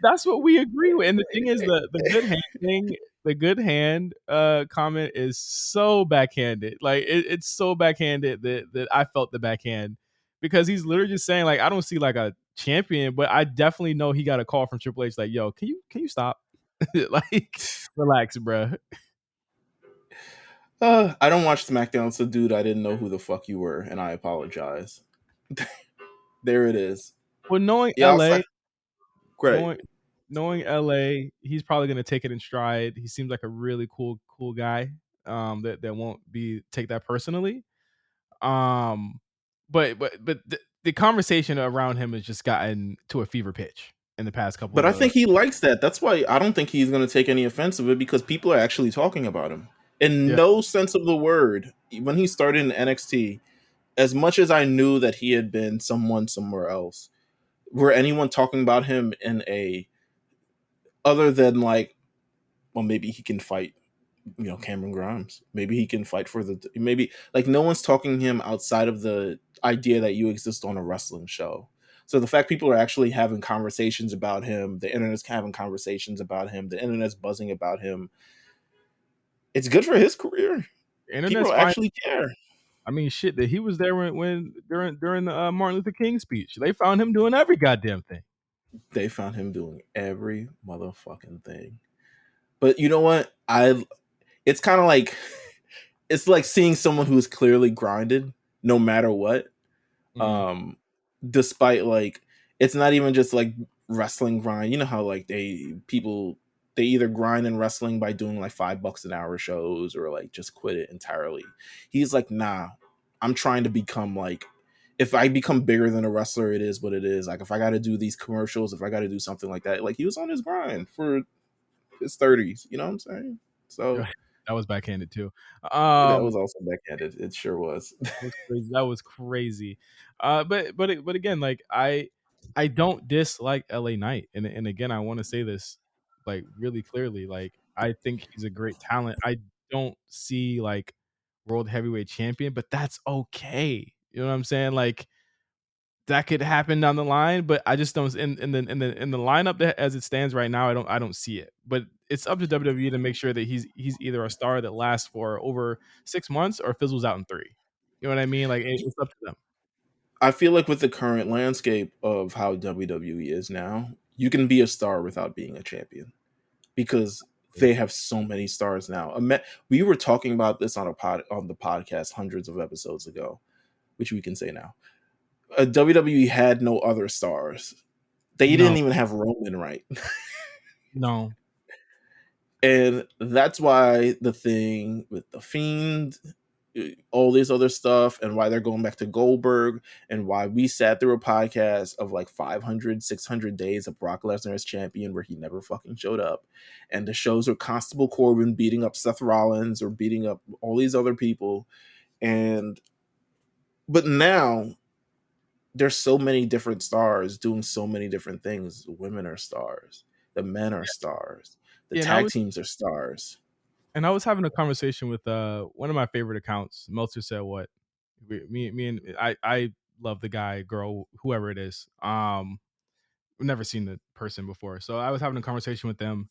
A: That's what we agree with. And the thing is, the good hand thing, the good hand comment is so backhanded. Like it's so backhanded that I felt the backhand because he's literally just saying like I don't see like a champion, but I definitely know he got a call from Triple H like, yo, can you stop? Like, relax, bro.
B: I don't watch SmackDown, so dude, I didn't know who the fuck you were, and I apologize. There it is.
A: Well, knowing
B: Yeah,
A: LA,
B: great.
A: knowing LA, he's probably gonna take it in stride. He seems like a really cool guy. That won't take that personally. But the conversation around him has just gotten to a fever pitch in the past couple.
B: But I think he likes that. That's why I don't think he's going to take any offense of it because people are actually talking about him. In no sense of the word, when he started in NXT, as much as I knew that he had been someone somewhere else, were anyone talking about him in a other than like, well, maybe he can fight, Cameron Grimes. Maybe he can fight for maybe like no one's talking him outside of the idea that you exist on a wrestling show. So the fact people are actually having conversations about him, the internet's having conversations about him, the internet's buzzing about him. It's good for his career. People actually care.
A: I mean, shit, that he was there when during the Martin Luther King speech. They found him doing every goddamn thing.
B: They found him doing every motherfucking thing. But you know what? It's kind of like it's like seeing someone who's clearly grinded no matter what. Um Despite like it's not even just like wrestling grind. You know how like they either grind in wrestling by doing like $5 an hour shows or like just quit it entirely. He's like, nah, I'm trying to become like if I become bigger than a wrestler, it is what it is. Like if I got to do these commercials, if I got to do something like that, like he was on his grind for his 30s. You know what I'm saying? So
A: That was backhanded too.
B: that was also backhanded. It sure was.
A: That was crazy. But again, like I don't dislike LA Knight, and again, I want to say this like really clearly. Like I think he's a great talent. I don't see like world heavyweight champion, but that's okay. You know what I'm saying? Like that could happen down the line, but I just don't in the lineup that as it stands right now, I don't see it. But it's up to WWE to make sure that he's either a star that lasts for over 6 months or fizzles out in 3. You know what I mean? Like it's up to them.
B: I feel like with the current landscape of how WWE is now, you can be a star without being a champion because they have so many stars now. We were talking about this on the podcast hundreds of episodes ago, which we can say now. WWE had no other stars. They
A: No,
B: didn't even have Roman, right?
A: no.
B: And that's why the thing with the Fiend, all this other stuff, and why they're going back to Goldberg, and why we sat through a podcast of like 500, 600 days of Brock Lesnar as champion where he never fucking showed up. And the shows are Constable Corbin beating up Seth Rollins or beating up all these other people. But now there's so many different stars doing so many different things. The women are stars. The men are stars. The
A: Yeah,
B: tag teams are stars.
A: and I was having a conversation with one of my favorite accounts. Meltzer said what? Me and I love the guy, girl, whoever it is. I've never seen the person before. So I was having a conversation with them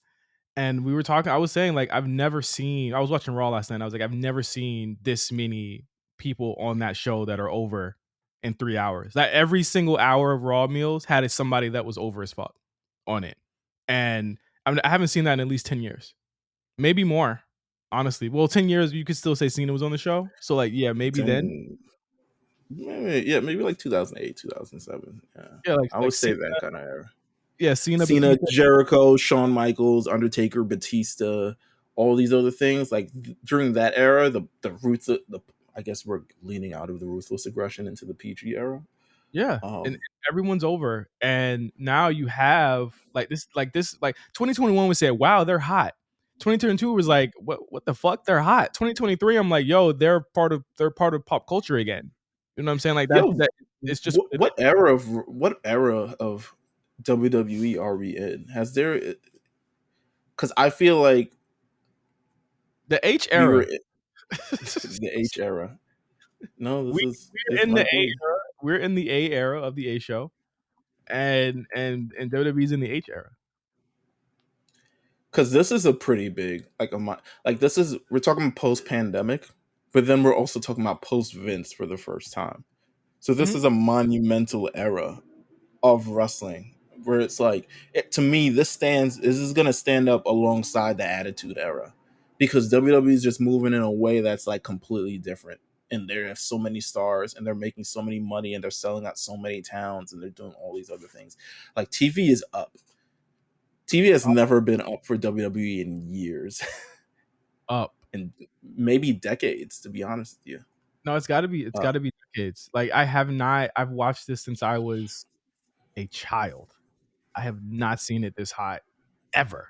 A: and we were talking. I was saying like I was watching Raw last night. I was like, I've never seen this many people on that show that are over in 3 hours. That every single hour of Raw meals had somebody that was over as fuck on it. And I haven't seen that in at least 10 years. Maybe more, honestly. Well, 10 years you could still say Cena was on the show. So like, yeah, maybe then.
B: Maybe like 2008, 2007. Yeah,
A: Yeah,
B: I would say that kind of era.
A: yeah, Cena,
B: Cena,
A: Batista.
B: Jericho, Shawn Michaels, Undertaker, Batista, all these other things. Like during that era, I guess we're leaning out of the ruthless aggression into the PG era.
A: Yeah, and everyone's over, and now you have like 2021 we said, wow, they're hot. 2022 was like, what the fuck, they're hot. 2023, I'm like, yo, they're part of pop culture again. You know what I'm saying? Like
B: Yo,
A: that it's just
B: what era of WWE are we in? Has there? Because I feel like
A: the H era.
B: The H era. No,
A: We're
B: this
A: in the
B: might
A: A
B: be.
A: era. We're in the A era of the A show, and WWE's in the H era.
B: Because this is a pretty big this is we're talking post pandemic, but then we're also talking about post Vince for the first time. So this is a monumental era of wrestling where it's like to me this is going to stand up alongside the Attitude Era because WWE is just moving in a way that's like completely different. And they have so many stars and they're making so many money and they're selling out so many towns and they're doing all these other things. Like TV is up. TV has never been up for WWE in years.
A: Up.
B: And maybe decades, to be honest with you.
A: No, it's gotta be decades. Like I've watched this since I was a child. I have not seen it this hot ever.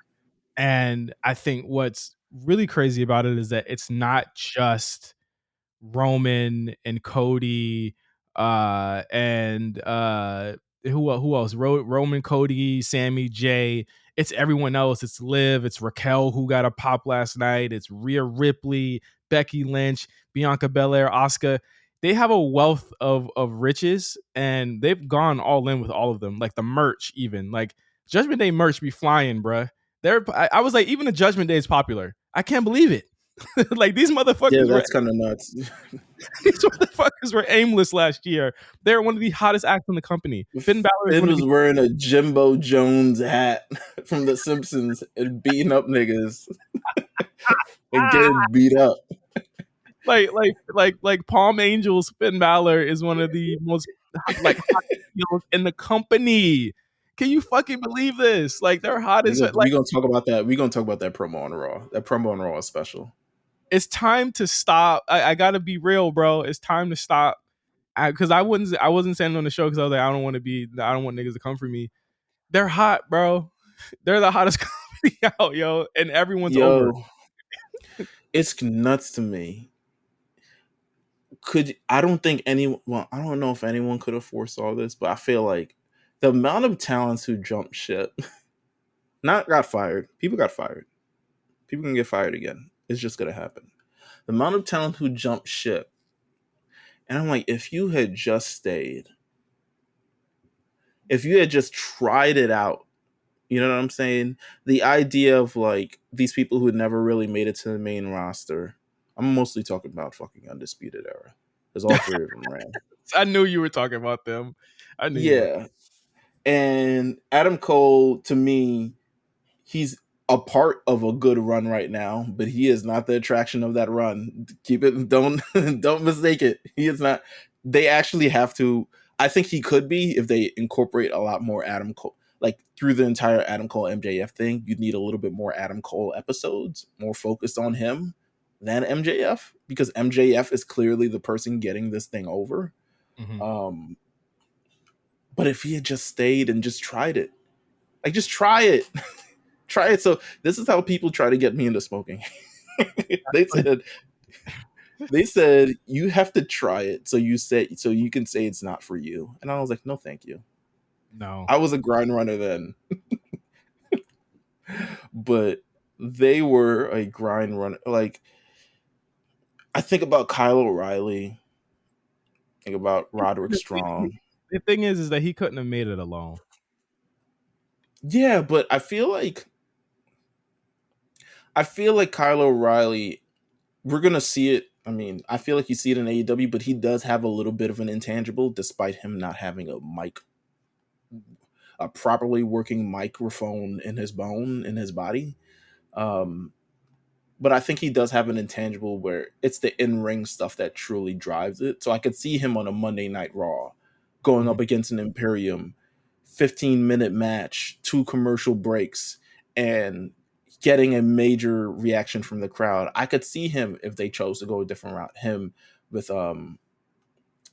A: And I think what's really crazy about it is that it's not just Roman and Cody, and who else? Roman, Cody, Sammy, Jay. It's everyone else. It's Liv. It's Raquel who got a pop last night. It's Rhea Ripley, Becky Lynch, Bianca Belair, Asuka. They have a wealth of riches, and they've gone all in with all of them. Like the merch, even like Judgment Day merch be flying, bruh. I was like, even the Judgment Day is popular. I can't believe it. Like these
B: Yeah,
A: motherfuckers were
B: that's kind of nuts.
A: these motherfuckers were aimless last year. They're one of the hottest acts in the company. Finn Balor is
B: Finn
A: one of
B: was
A: the
B: wearing a Jimbo Jones hat from The Simpsons and beating up niggas and getting beat up.
A: like Palm Angels. Finn Balor is one of the most like hot heels in the company. Can you fucking believe this? Like they're hot as
B: We
A: like
B: gonna talk about that. We gonna talk about that promo on Raw. That promo on Raw is special.
A: it's time to stop. I gotta be real, bro. It's time to stop. Because I wasn't saying on the show because I was like I don't want niggas to come for me. They're hot, bro. They're the hottest company out, yo, and everyone's over.
B: Yo, it's nuts to me. I don't think anyone, well, I don't know if anyone could have foresaw this, but I feel like the amount of talents who jumped ship, not got fired, people got fired. People can get fired again. It's just gonna happen. The amount of talent who jumped ship, and I'm like, if you had just stayed, if you had just tried it out, you know what I'm saying? The idea of like these people who had never really made it to the main roster. I'm mostly talking about fucking Undisputed Era, because all three of them ran.
A: I knew you were talking about them. I knew you were.
B: Yeah, and Adam Cole, to me, he's a part of a good run right now, but he is not the attraction of that run. Keep it, don't don't mistake it. He is not. They actually have to. I think he could be if they incorporate a lot more Adam Cole. Like through the entire Adam Cole MJF thing, you'd need a little bit more Adam Cole episodes, more focused on him than MJF, because MJF is clearly the person getting this thing over.
A: Mm-hmm.
B: But if he had just stayed and just tried it, like just try it. Try it. So this is how people try to get me into smoking. they said you have to try it so you can say it's not for you. And I was like, no, thank you.
A: No.
B: I was a grind runner then. But they were a grind runner. Like I think about Kyle O'Reilly, think about Roderick Strong.
A: The thing is that he couldn't have made it alone.
B: Yeah, but I feel like Kyle O'Reilly, we're gonna see it. I mean, I feel like you see it in AEW, but he does have a little bit of an intangible, despite him not having a properly working microphone in his body. But I think he does have an intangible where it's the in-ring stuff that truly drives it. So I could see him on a Monday Night Raw going up against an Imperium, 15-minute match, 2 commercial breaks, and getting a major reaction from the crowd. I could see him, if they chose to go a different route, him with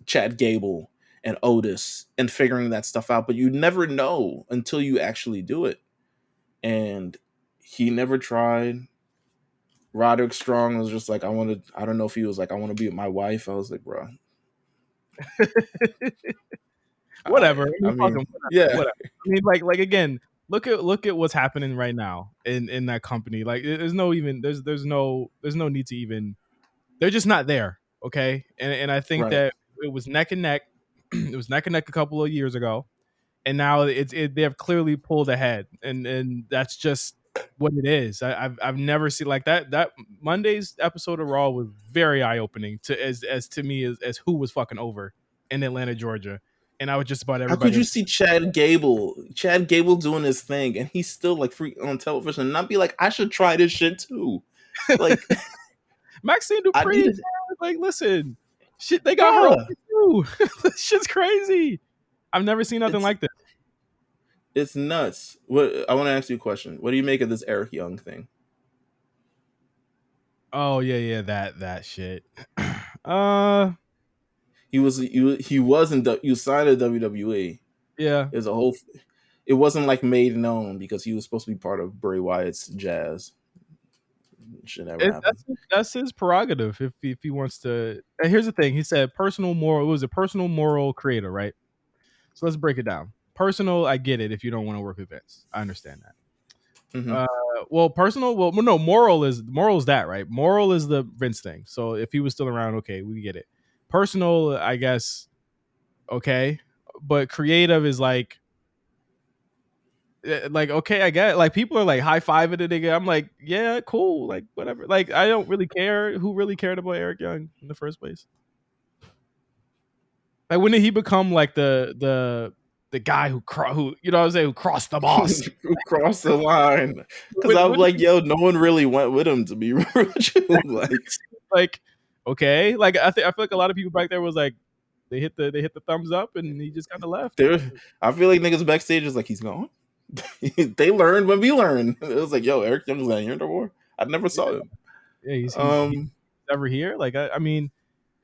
B: Chad Gable and Otis and figuring that stuff out. But you never know until you actually do it. And he never tried. Roderick Strong was just like, I don't know if he was like, I want to be with my wife. I was like, bro.
A: Whatever.
B: Yeah.
A: Whatever. I mean, like again, look at what's happening right now in that company. Like there's no need to even, they're just not there. Okay. And I think
B: Right.
A: that it was neck and neck. It was neck and neck a couple of years ago. And now they have clearly pulled ahead. And that's just what it is. I've never seen like that. That Monday's episode of Raw was very eye opening as to me as who was fucking over in Atlanta, Georgia. And I was just about
B: How could
A: everybody.
B: you see Chad Gable doing his thing and he's still like free on television and not be like, I should try this shit too? Like
A: Maxine
B: I
A: Dupree,
B: needed,
A: like, listen, shit, they got her
B: bruh,
A: over too. This shit's crazy. I've never seen nothing like this.
B: it's nuts. What I want to ask you a question. What do you make of this Eric Young thing?
A: Oh yeah, that shit.
B: He was you signed to WWE.
A: Yeah.
B: There's a whole. It wasn't like made known because he was supposed to be part of Bray Wyatt's Jazz. Should never happen.
A: That's his prerogative if he wants to. And here's the thing: he said personal moral. It was a personal moral creator, right? So let's break it down. Personal, I get it. If you don't want to work with Vince, I understand that.
B: Mm-hmm.
A: Well, personal. Well, no. Moral is that, right? Moral is the Vince thing. So if he was still around, okay, we get it. Personal, I guess, okay, but creative is like like, okay, I get it. Like, people are like high fiving the nigga. I'm like, yeah, cool, like whatever. Like, I don't really care. Who really cared about Eric Young in the first place? Like, when did he become like the guy who you know what I'm saying, who crossed the boss?
B: Who crossed the line? Because I was like, yo, no one really went with him, to be real with you.
A: Like, okay, like I feel like a lot of people back there was like, they hit the thumbs up and he just kind of left.
B: I feel like niggas backstage is like, he's gone. They learned when we learned. It was like, yo, Eric Young's not here no more. I never saw him.
A: Yeah, he's never here. Like, I mean,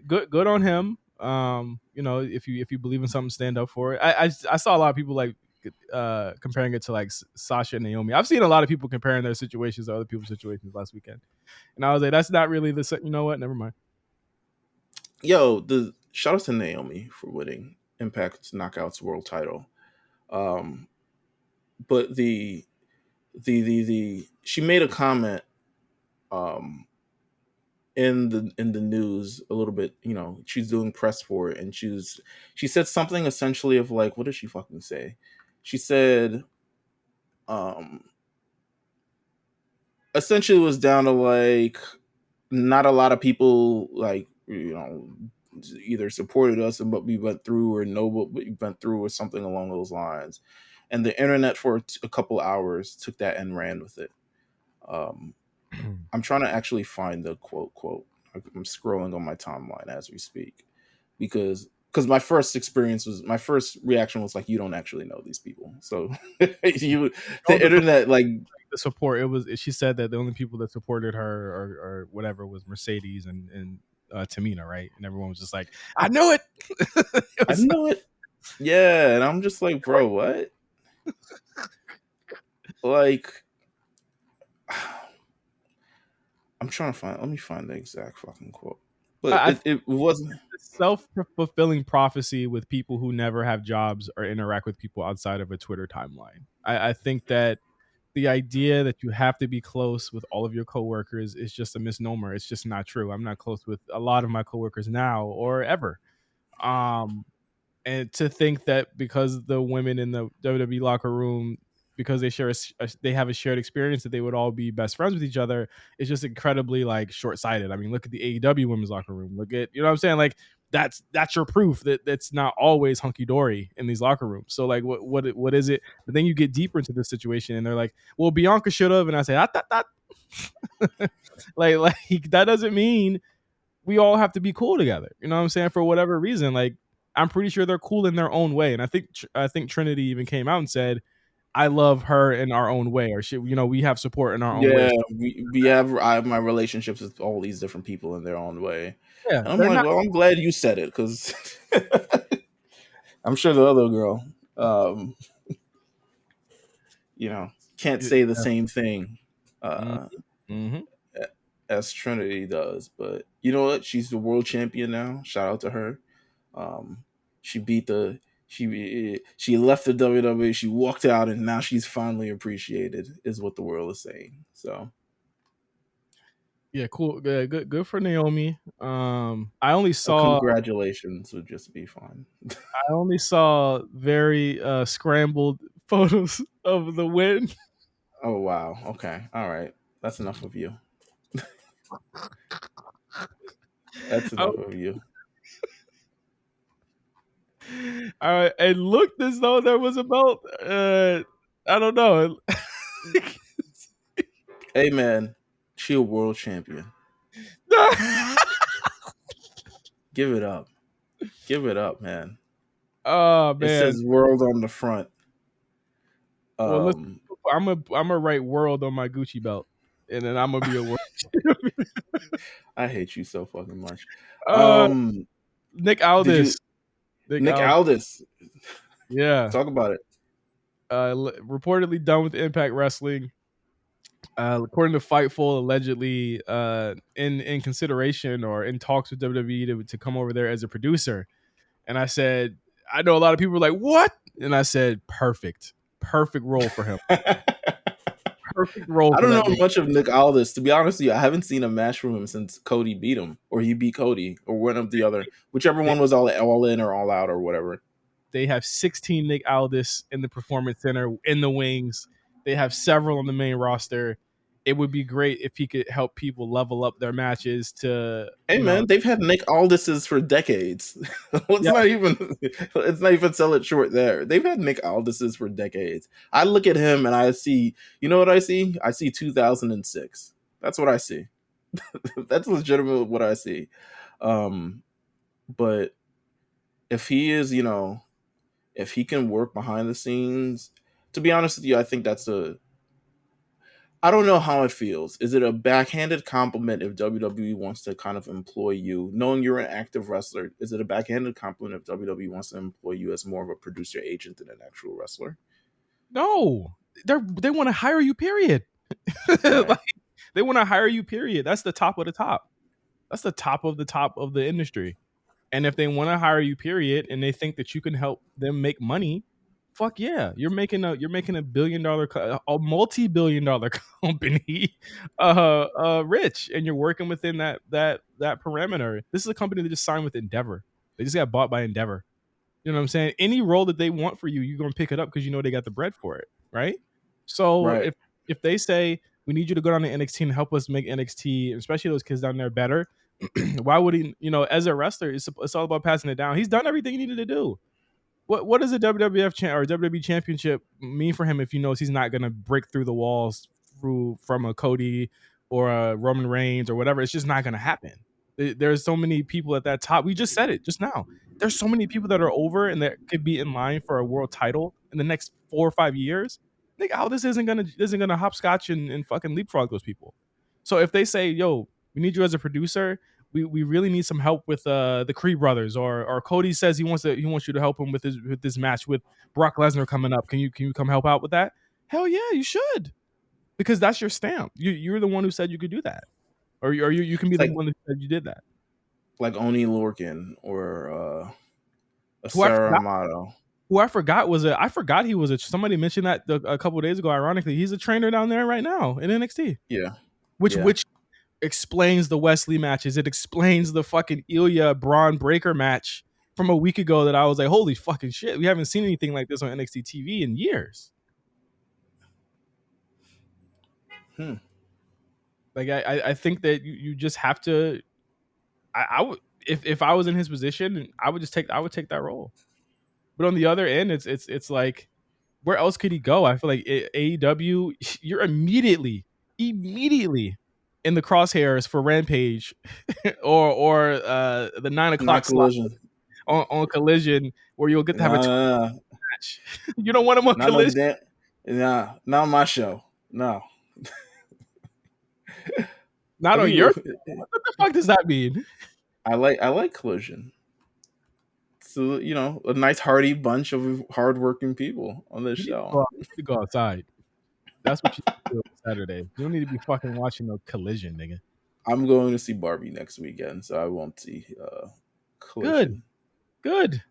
A: good on him. You know, if you believe in something, stand up for it. I saw a lot of people like comparing it to like Sasha and Naomi. I've seen a lot of people comparing their situations to other people's situations last weekend, and I was like, that's not really the. You know what? Never mind.
B: Yo, shout out to Naomi for winning Impact Knockouts World Title. But the she made a comment in the news a little bit, you know, she's doing press for it, and she said something essentially of like, what did she fucking say? She said essentially it was down to like, not a lot of people, like, you know, either supported us and what we went through, or know what we went through, or something along those lines. And the internet for a couple hours took that and ran with it. I'm trying to actually find the quote. I'm scrolling on my timeline as we speak, because my first reaction was like, you don't actually know these people. So the internet, like,
A: the support, she said that the only people that supported her or whatever was Mercedes and Tamina, right? And everyone was just like, I knew it.
B: I knew it. Yeah, and I'm just like, bro, what? Like, I'm trying to let me find the exact fucking quote. But it wasn't
A: a self-fulfilling prophecy with people who never have jobs or interact with people outside of a Twitter timeline. I think that the idea that you have to be close with all of your coworkers is just a misnomer. It's just not true. I'm not close with a lot of my coworkers now or ever. And to think that because the women in the WWE locker room, because they have a shared experience, that they would all be best friends with each other, is just incredibly like short-sighted. I mean, look at the AEW women's locker room. Look at, you know what I'm saying? Like, that's your proof that that's not always hunky-dory in these locker rooms. So like, what is it? But then you get deeper into this situation and they're like, well, Bianca should have, and I say that like that doesn't mean we all have to be cool together. You know what I'm saying? For whatever reason, like, I'm pretty sure they're cool in their own way. And I think Trinity even came out and said, I love her in our own way, or shit, you know, we have support in our own way.
B: I have my relationships with all these different people in their own way.
A: Yeah,
B: and I'm like, well, I'm glad you said it, because I'm sure the other girl, you know, can't say the same thing as Trinity does. But you know what? She's the world champion now. Shout out to her. She left the WWE, she walked out, and now she's finally appreciated, is what the world is saying. So
A: yeah, cool. Good for Naomi. I only saw
B: congratulations would just be fine.
A: I only saw very scrambled photos of the win.
B: Oh wow. Okay. All right. That's enough of you. That's enough of you.
A: All right, it looked as though there was a belt. I don't know.
B: Hey man, she a world champion. Give it up. Give it up, man.
A: Oh man.
B: It says world on the front.
A: Well, listen, I'm gonna write world on my Gucci belt, and then I'm gonna be a world champion.
B: I hate you so fucking much.
A: Nick Aldis.
B: Nick Aldis.
A: Yeah.
B: Talk about it.
A: Reportedly done with Impact Wrestling. According to Fightful, allegedly in consideration or in talks with WWE to come over there as a producer. And I said, I know a lot of people were like, what? And I said, perfect role for him. Perfect role.
B: I don't know much of Nick Aldis, to be honest with you. I haven't seen a match from him since Cody beat him, or he beat Cody, or one of the other, whichever one was all in or all out or whatever.
A: They have 16 Nick Aldis in the Performance Center in the wings. They have several on the main roster. It would be great if he could help people level up their matches to,
B: Hey man, they've had Nick Aldises for decades. Let's not even sell it short there. They've had Nick Aldises for decades. I look at him and I see, you know what I see? I see 2006. That's what I see. That's legitimate what I see. But if he is, if he can work behind the scenes, to be honest with you, I think I don't know how it feels. Is it a backhanded compliment if WWE wants to kind of employ you, knowing you're an active wrestler? Is it a backhanded compliment if WWE wants to employ you as more of a producer agent than an actual wrestler?
A: No, they want to hire you. Period.
B: Right.
A: Like, they want to hire you. Period. That's the top of the top. That's the top of the industry. And if they want to hire you, period, and they think that you can help them make money, fuck yeah, you're making a $1 billion, a multi-billion-dollar company, rich, and you're working within that parameter. This is a company that just signed with Endeavor. They just got bought by Endeavor. You know what I'm saying? Any role that they want for you, you're gonna pick it up because you know they got the bread for it, right? So
B: Right.
A: if they say we need you to go down to NXT and help us make NXT, especially those kids down there, better, why would he? As a wrestler, it's all about passing it down. He's done everything he needed to do. What does a WWF or WWE championship mean for him if he knows he's not gonna break through the walls from a Cody or a Roman Reigns or whatever? It's just not gonna happen. There's so many people at that top. We just said it just now. There's so many people that are over and that could be in line for a world title in the next 4 or 5 years. Think how this isn't gonna hopscotch and fucking leapfrog those people. So if they say, "Yo, we need you as a producer," we really need some help with the Creed brothers, or Cody says he wants you to help him with this match with Brock Lesnar coming up. Can you come help out with that? Hell yeah, you should, because that's your stamp. You're the one who said you could do that, or you can be
B: It's
A: the
B: like
A: one that said you did that.
B: Oni Lorcan or a
A: Who I
B: Sarah
A: forgot,
B: Amato.
A: I forgot he was somebody mentioned that a couple of days ago. Ironically, he's a trainer down there right now in NXT.
B: Yeah.
A: Which explains the Wesley matches. It explains the fucking Ilya Braun Breaker match from a week ago that I was like, holy fucking shit, we haven't seen anything like this on NXT TV in years. Like I think that you just have to. I would, if I was in his position, I would take that role. But on the other end, it's like, where else could he go? I feel like AEW, you're immediately in the crosshairs for Rampage or the 9 o'clock slot
B: Collision.
A: on Collision, where you'll get to have a match. You don't want him on
B: Not
A: Collision.
B: not my show. No.
A: Not on your. What the fuck does that mean?
B: I like Collision. So a nice hearty bunch of hardworking people on this show.
A: You need to go outside. That's what you need to do on Saturday. You don't need to be fucking watching no Collision, nigga.
B: I'm going to see Barbie next weekend, so I won't see Collision.
A: Good.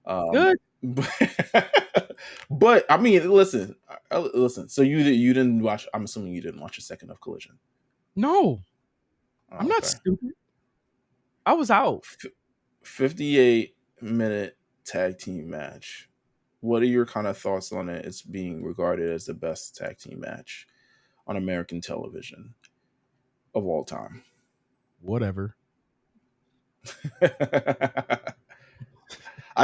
B: But I mean, listen. So you didn't watch. I'm assuming you didn't watch a second of Collision.
A: No, I'm not stupid. I was out.
B: 58-minute tag team match. What are your kind of thoughts on it? It's being regarded as the best tag team match on American television of all time.
A: Whatever.
B: I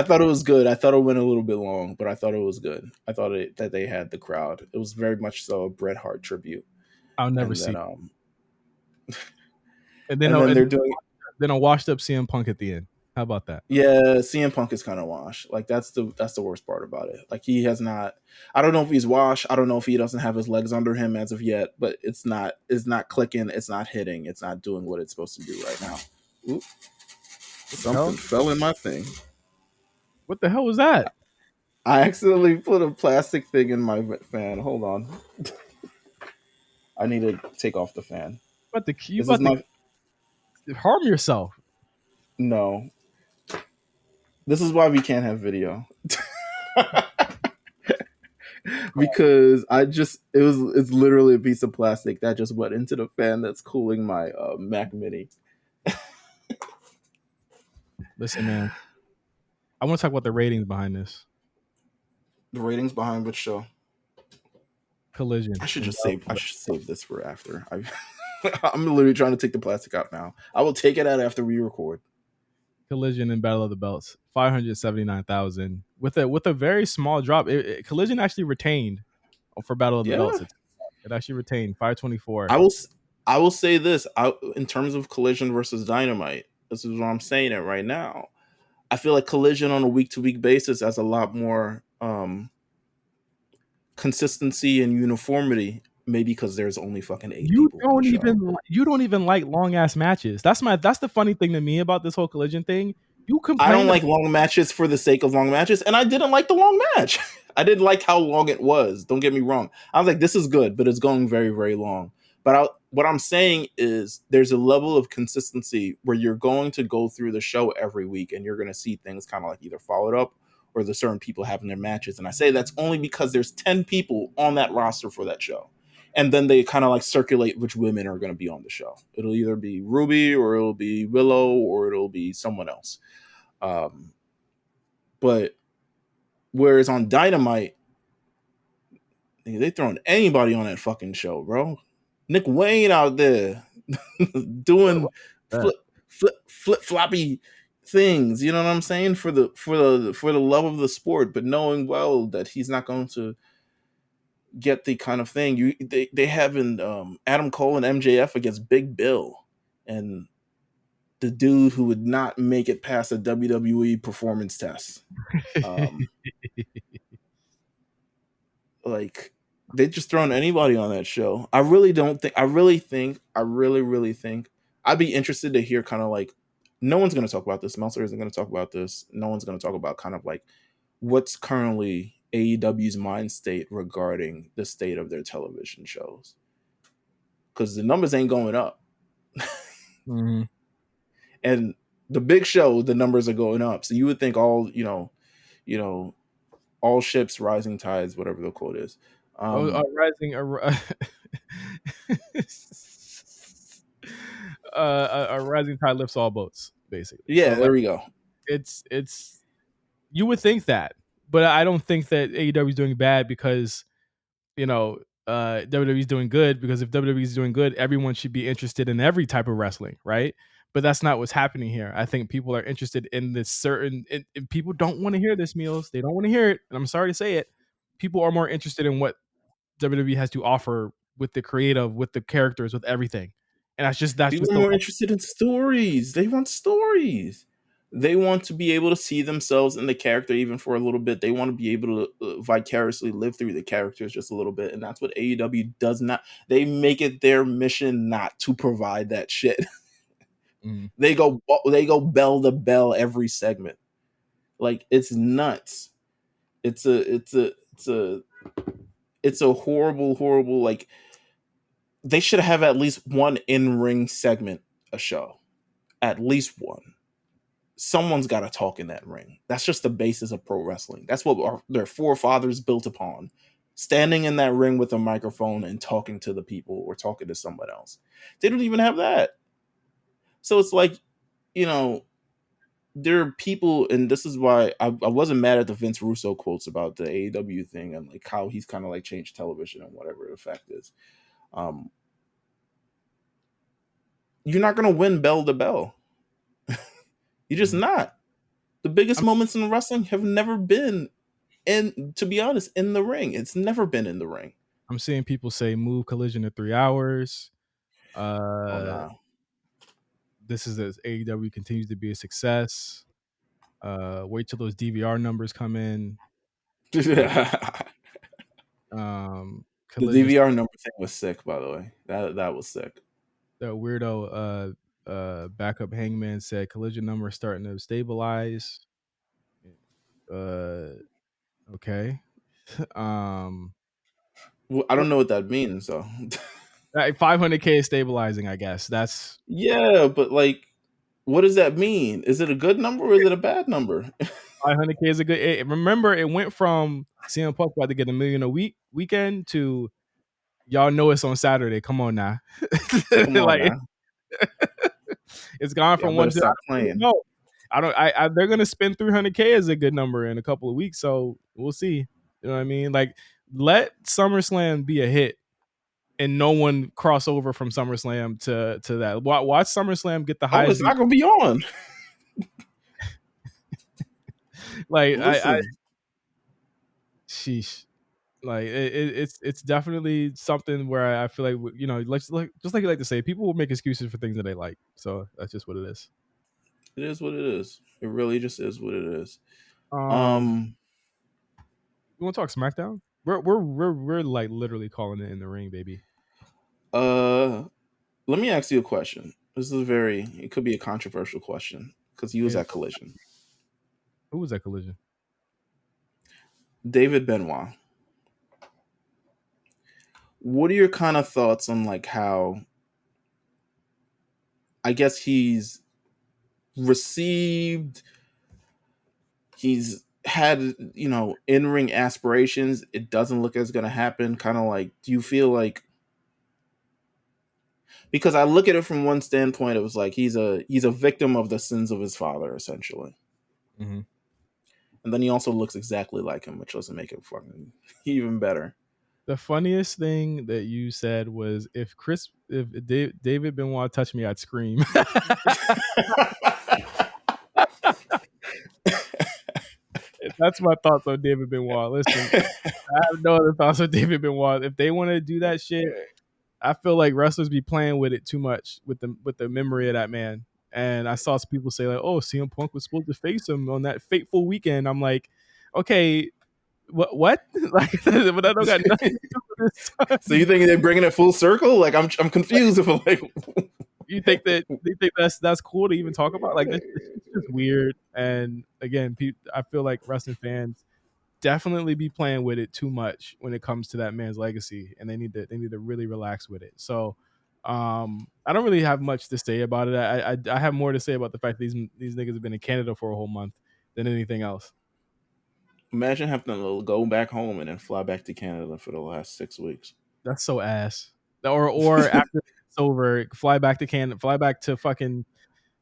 B: thought it was good. I thought it went a little bit long, but I thought it was good. I thought that they had the crowd. It was very much so a Bret Hart tribute.
A: I'll never see. And then
B: they're doing.
A: Then a washed up CM Punk at the end. How about that?
B: Yeah, CM Punk is kind of washed. Like that's the worst part about it. Like he has not. I don't know if he's washed. I don't know if he doesn't have his legs under him as of yet. But it's not clicking. It's not hitting. It's not doing what it's supposed to do right now. Oop. Something fell in my thing.
A: What the hell was that?
B: I accidentally put a plastic thing in my fan. Hold on. I need to take off the fan.
A: You about to harm yourself.
B: No. This is why we can't have video. Because it's literally a piece of plastic that just went into the fan that's cooling my Mac Mini.
A: Listen, man. I want to talk about the ratings behind this.
B: The ratings behind which show?
A: Collision.
B: I should save this for after. I'm literally trying to take the plastic out now. I will take it out after we record.
A: Collision and Battle of the Belts, 579,000 with a very small drop. Collision actually retained for Battle of the Belts. It actually retained 524.
B: I will say this in terms of Collision versus Dynamite. This is what I'm saying it right now. I feel like Collision on a week-to-week basis has a lot more consistency and uniformity. Maybe because there's only fucking 8 people on the show.
A: You don't even like long ass matches. That's the funny thing to me about this whole Collision thing. You complain.
B: I don't like long matches for the sake of long matches, and I didn't like the long match. I didn't like how long it was. Don't get me wrong. I was like, this is good, but it's going very, very long. But what I'm saying is there's a level of consistency where you're going to go through the show every week and you're going to see things kind of like either followed up or the certain people having their matches. And I say that's only because there's 10 people on that roster for that show. And then they kind of like circulate which women are going to be on the show. It'll either be Ruby or it'll be Willow or it'll be someone else. But whereas on Dynamite, they throwing anybody on that fucking show, bro. Nick Wayne out there doing flip floppy things, you know what I'm saying, for the love of the sport, but knowing well that he's not going to get the kind of thing they have in Adam Cole and MJF against Big Bill and the dude who would not make it past a WWE performance test. Like they just thrown anybody on that show. I really think I'd be interested to hear kind of like, no one's going to talk about this. Meltzer isn't going to talk about this. No one's going to talk about kind of like what's currently AEW's mind state regarding the state of their television shows. Because the numbers ain't going up.
A: Mm-hmm.
B: And the big show, the numbers are going up. So you would think all ships rising tides, whatever the quote is.
A: A rising tide lifts all boats, basically.
B: Yeah, so there we go.
A: It's you would think that, but I don't think that AEW is doing bad because WWE is doing good, because if WWE is doing good, everyone should be interested in every type of wrestling, right? But that's not what's happening here. I think people are interested in this certain, and people don't want to hear this, Meelz. They don't want to hear it, and I'm sorry to say it. People are more interested in what WWE has to offer with the creative, with the characters, with everything. And that's just
B: people are more interested in stories. They want stories. They want to be able to see themselves in the character even for a little bit. They want to be able to vicariously live through the characters just a little bit. And that's what AEW does not. They make it their mission not to provide that shit. Mm. They go bell to bell every segment. Like, it's nuts. It's a horrible, like, they should have at least one in-ring segment a show. At least one. Someone's got to talk in that ring. That's just the basis of pro wrestling. That's what their forefathers built upon. Standing in that ring with a microphone and talking to the people or talking to someone else. They don't even have that. So it's like, there are people, and this is why I wasn't mad at the Vince Russo quotes about the AEW thing and like how he's kind of like changed television and whatever the fact is. You're not going to win bell to bell. You're just not. The biggest moments in wrestling have never been, to be honest, in the ring. It's never been in the ring.
A: I'm seeing people say move Collision to 3 hours. This is as AEW continues to be a success. Wait till those DVR numbers come in.
B: The DVR number thing was sick, by the way. That was sick.
A: That weirdo backup Hangman said Collision number is starting to stabilize. Okay.
B: Well, I don't know what that means, so
A: 500K is stabilizing, I guess. That's
B: but like, what does that mean? Is it a good number or is it a bad number?
A: 500K is a good. Remember, it went from CM Punk about to get $1 million a weekend to y'all know it's on Saturday. Come on now.
B: Come on now.
A: It's gone from one to
B: stop playing.
A: No, they're gonna spend 300K as a good number in a couple of weeks, so we'll see. You know what I mean? Like, let SummerSlam be a hit and no one cross over from SummerSlam to that. Watch SummerSlam get the
B: Oh,
A: highest
B: it's
A: view.
B: not gonna be on.
A: Like I
B: Listen,
A: sheesh. Like it's definitely something where I feel like, you know, like just like you like to say, people will make excuses for things that they like. So that's just what it is.
B: it is what it is. It really just is what it is.
A: Um,
B: Um,
A: you want to talk SmackDown? We're like literally calling it in the ring, baby.
B: uh, let me ask you a question. This is it could be a controversial question because you was
A: Hey,
B: at Collision.
A: who was that Collision?
B: David Benoit. What are your kind of thoughts on like how I guess received he's had in-ring aspirations. It doesn't look as going to happen. Kind of like, do you feel like, because I look at it from one standpoint, it was like he's a victim of the sins of his father essentially,
A: Mm-hmm.
B: and then he also looks exactly like him, which doesn't make it fucking even better.
A: The funniest thing that you said was, if David Benoit touched me, I'd scream. That's my thoughts on David Benoit. Listen, I have no other thoughts on David Benoit. If they want to do that shit, I feel like wrestlers be playing with it too much with the memory of that man. And I saw some people say like, "Oh, CM Punk was supposed to face him on that fateful weekend." I'm like, okay, what? Like, but I don't got nothing to do with this.
B: So you think they're bringing it full circle? Like I'm confused. If I'm like,
A: You think that they think that's cool to even talk about? Like, it's just weird. And again, I feel like wrestling fans definitely be playing with it too much when it comes to that man's legacy, and they need to really relax with it. So I don't really have much to say about it. I have more to say about the fact that these niggas have been in Canada for a whole month than anything else.
B: imagine having to go back home and then fly back to Canada for the last 6 weeks.
A: That's so ass. Or after it's over, fly back to Canada, fly back to fucking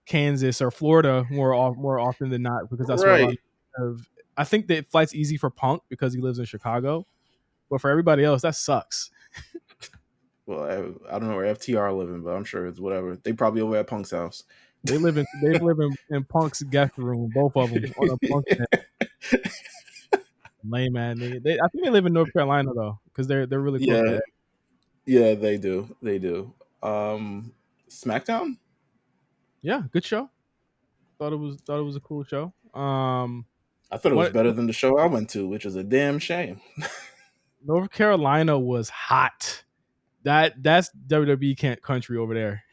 A: Kansas or Florida more often than not, because that's where a lot
B: Right.
A: of, I think that flight's easy for Punk because he lives in Chicago, but for everybody else that sucks.
B: Well, I don't know where FTR living, but I'm sure it's whatever. They probably over at Punk's house.
A: They live in Punk's guest room, both of them on a Punk bed. Lame man. I think they live in North Carolina though, because they're really close to
B: Yeah,
A: it.
B: yeah, they do. They do. SmackDown?
A: Yeah, good show. Thought it was a cool show.
B: I thought it was
A: What
B: better than the show I went to, which is a damn shame.
A: North Carolina was hot. That's WWE country over there.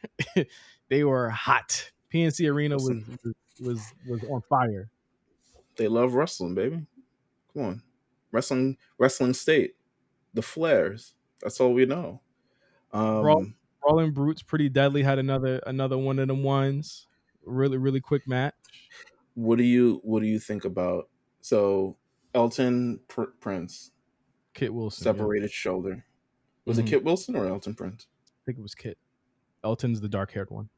A: They were hot. PNC Arena
B: Listen,
A: was on fire.
B: they love wrestling, baby. Come on. Wrestling state. The Flares. That's all we know.
A: Brawl,
B: Um,
A: Brawling Brutes, Pretty Deadly had another one of them ones. Really quick match.
B: what do you think about, so Elton Prince
A: Kit Wilson, yeah.
B: separated shoulder? Was it
A: Mhm.
B: Kit Wilson or Elton Prince?
A: I think it was Kit. Elton's the dark haired one.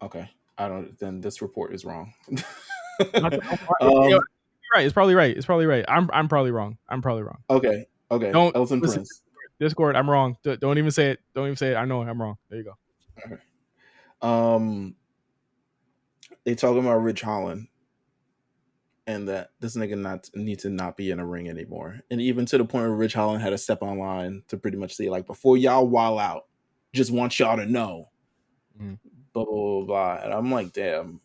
B: Okay. I don't, then this report is wrong.
A: You're
B: um
A: right. It's probably right. It's probably right. I'm probably wrong. I'm probably wrong.
B: okay.
A: Don't
B: Elton
A: listen.
B: Prince.
A: Discord. I'm wrong. Don't even say it. Don't even say it. I know I'm wrong. There you go.
B: Okay. They talking about Rich Holland and that this nigga not need to not be in a ring anymore. And even to the point where Rich Holland had to step online to pretty much say, like, before y'all wall out, just want y'all to know.
A: Mm.
B: Blah blah blah blah. And I'm like, damn.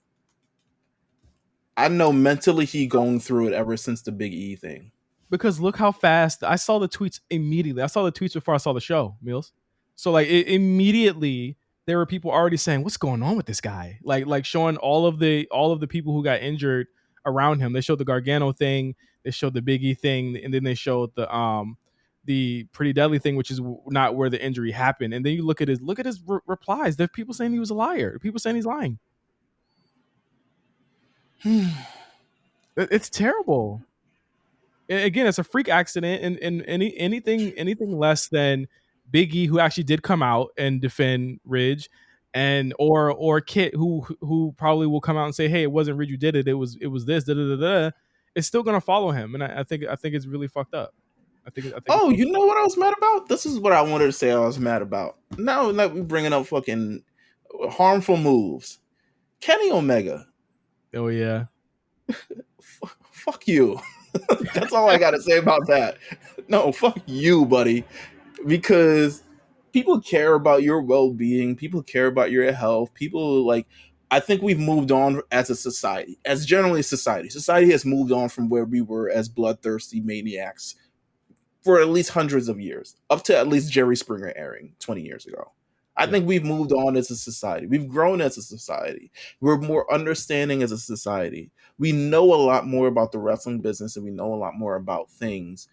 B: I know mentally he going through it ever since the Big E thing.
A: Because look how fast I saw the tweets immediately. I saw the tweets before I saw the show, Meelz. So like immediately there were people already saying, "What's going on with this guy?" Like showing all of the people who got injured around him. They showed the Gargano thing, they showed the Big E thing, and then they showed the Pretty Deadly thing, which is not where the injury happened. And then you look at his replies. There are people saying he was a liar. People saying he's lying. It's terrible. Again, it's a freak accident, and anything less than Big E, who actually did come out and defend Ridge, and or Kit, who probably will come out and say, "Hey, it wasn't Ridge who did it. It was this." Da da da da. it's still gonna follow him, and I think it's really fucked up. I think it's
B: Oh,
A: fucked
B: you know what I was mad about? This is what I wanted to say I was mad about. Now that we bringing up fucking harmful moves. Kenny Omega,
A: up. Oh yeah,
B: fuck you. That's all I got to say about that. No, fuck you, buddy. Because people care about your well-being, people care about your health, people like I think we've moved on as a society, as generally society. Society has moved on from where we were as bloodthirsty maniacs for at least hundreds of years, up to at least Jerry Springer airing 20 years ago. I
A: yeah.
B: think we've moved on as a society. We've grown as a society. We're more understanding as a society. We know a lot more about the wrestling business and we know a lot more about things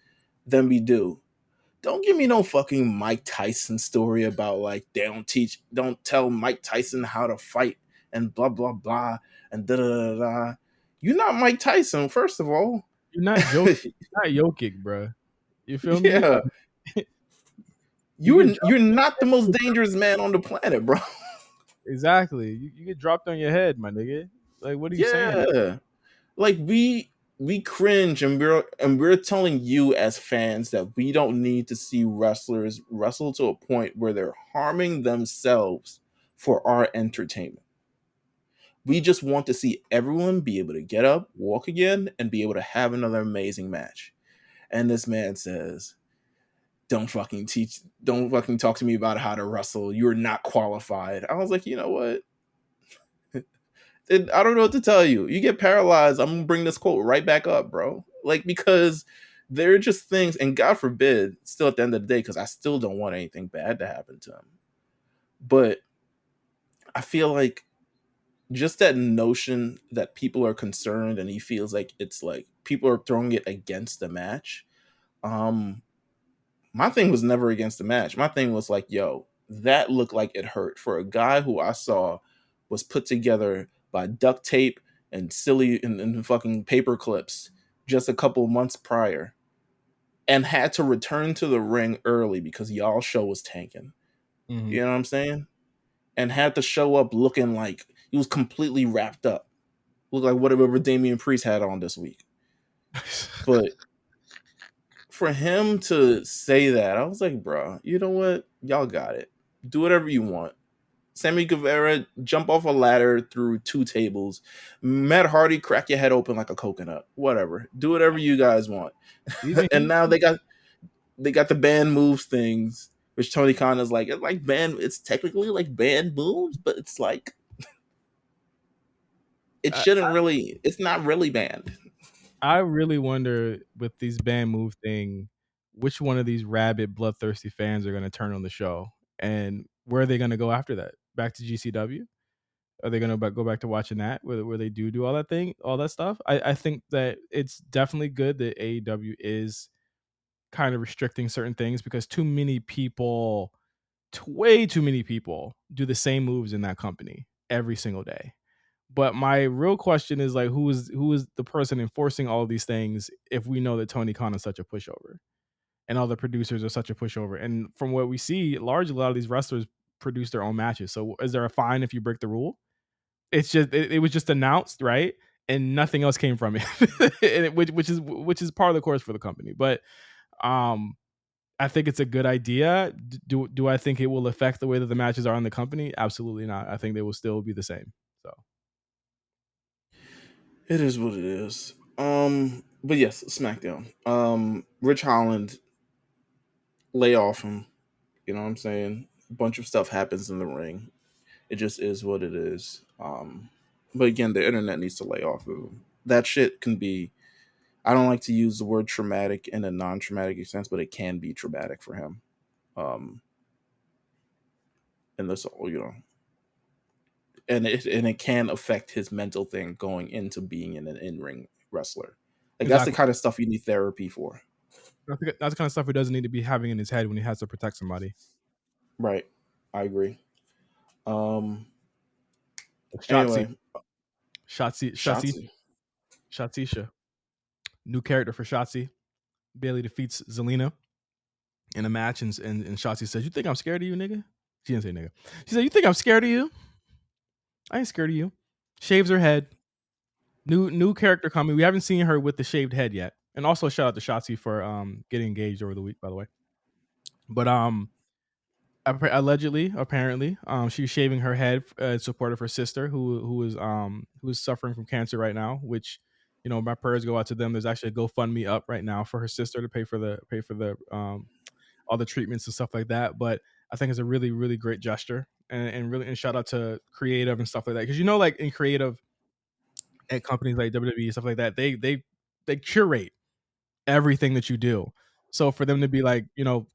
B: than we do. Don't give me no fucking Mike Tyson story about like don't tell Mike Tyson how to fight and blah blah blah and da da da da. You're not Mike Tyson, first of all.
A: You're not Jokic, bro. You feel me?
B: Yeah,
A: Like, you get
B: you're
A: dropped.
B: not the most dangerous man on the planet, bro.
A: Exactly. You get dropped on your head, my nigga. Like, what are you saying?
B: Yeah, like we cringe and we're telling you as fans that we don't need to see wrestlers wrestle to a point where they're harming themselves for our entertainment. We just want to see everyone be able to get up, walk again, and be able to have another amazing match. And this man says, don't fucking talk to me about how to wrestle. You're not qualified. I was like, you know what? I don't know what to tell you. You get paralyzed, I'm gonna bring this quote right back up, bro. Like, because there are just things, and God forbid, still at the end of the day, because I still don't want anything bad to happen to him. But I feel like just that notion that people are concerned and he feels like it's like people are throwing it against the match. My thing was never against the match. My thing was like, yo, that looked like it hurt for a guy who I saw was put together by duct tape and silly and fucking paper clips just a couple months prior and had to return to the ring early because y'all show was tanking.
A: Mm-hmm.
B: You know what I'm saying? And had to show up looking like he was completely wrapped up. Looked like whatever Damian Priest had on this week. But for him to say that, I was like, bro, you know what? Y'all got it. Do whatever you want. Sammy Guevara, jump off a ladder through 2 tables. Matt Hardy, crack your head open like a coconut. Whatever. Do whatever you guys want.
A: Even
B: And now they got the band moves things, which Tony Khan is like, it's technically like band moves, but it's like it's not really banned.
A: I really wonder with these band move thing, which one of these rabid, bloodthirsty fans are going to turn on the show, and where are they going to go after that? Back to GCW? Are they going to go back to watching that, where they do all that stuff? I think that it's definitely good that AEW is kind of restricting certain things because way too many people do the same moves in that company every single day. But my real question is like, who is the person enforcing all of these things if we know that Tony Khan is such a pushover and all the producers are such a pushover? And from what we see, largely a lot of these wrestlers produce their own matches. So is there a fine if you break the rule? It's just it was just announced, right? And nothing else came from it, which is part of the course for the company. But um, I think it's a good idea. Do I think it will affect the way that the matches are in the company? Absolutely not. I think they will still be the same. So.
B: It is what it is. But yes, SmackDown. Rich Holland, lay off him. You know what I'm saying? A bunch of stuff happens in the ring. It just is what it is. But again, the internet needs to lay off of him. That shit can be. I don't like to use the word traumatic in a non-traumatic sense, but it can be traumatic for him. And this, and it can affect his mental thing going into being an in-ring wrestler. Like that's the
A: Exactly.
B: kind of stuff you need therapy for.
A: That's the kind of stuff he doesn't need to be having in his head when he has to protect somebody.
B: Right. I agree.
A: Shotzi.
B: Anyway,
A: Shotsisha. New character for Shotzi. Bailey defeats Zelina in a match, and Shotzi says, "You think I'm scared of you, nigga?" She didn't say nigga. She said, "You think I'm scared of you? I ain't scared of you." Shaves her head. New character coming. We haven't seen her with the shaved head yet. And also shout out to Shotzi for getting engaged over the week, by the way. But allegedly, apparently, she's shaving her head in support of her sister, who is suffering from cancer right now. Which, my prayers go out to them. There's actually a GoFundMe up right now for her sister to pay for the all the treatments and stuff like that. But I think it's a really, really great gesture, and shout out to creative and stuff like that, because like in creative at companies like WWE and stuff like that, they curate everything that you do. So for them to be like,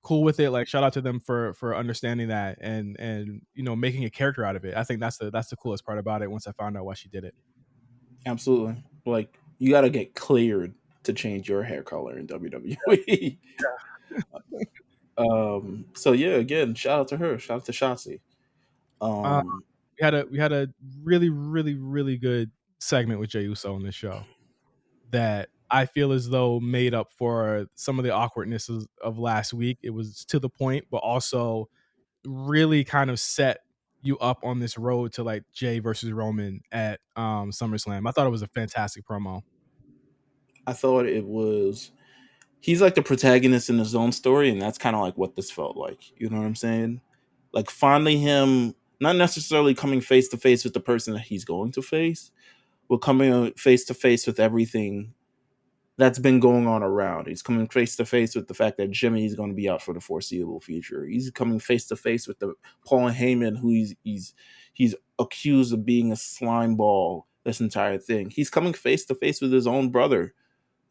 A: cool with it, like shout out to them for understanding that and making a character out of it. I think that's the coolest part about it. Once I found out why she did it.
B: Absolutely. Like, you got to get cleared to change your hair color in WWE. So yeah, again, shout out to her. Shout out to Shotzi.
A: We had a really, really, really good segment with Jey Uso on this show that I feel as though made up for some of the awkwardness of last week. It was to the point, but also really kind of set you up on this road to like Jey versus Roman at SummerSlam. I thought it was a fantastic promo.
B: I thought he's like the protagonist in his own story, and that's kind of like what this felt like. You know what I'm saying? Like, finally him not necessarily coming face to face with the person that he's going to face, but coming face to face with everything that's been going on around. He's coming face to face with the fact that Jimmy is going to be out for the foreseeable future. He's coming face to face with the Paul Heyman, who he's accused of being a slime ball this entire thing. He's coming face to face with his own brother,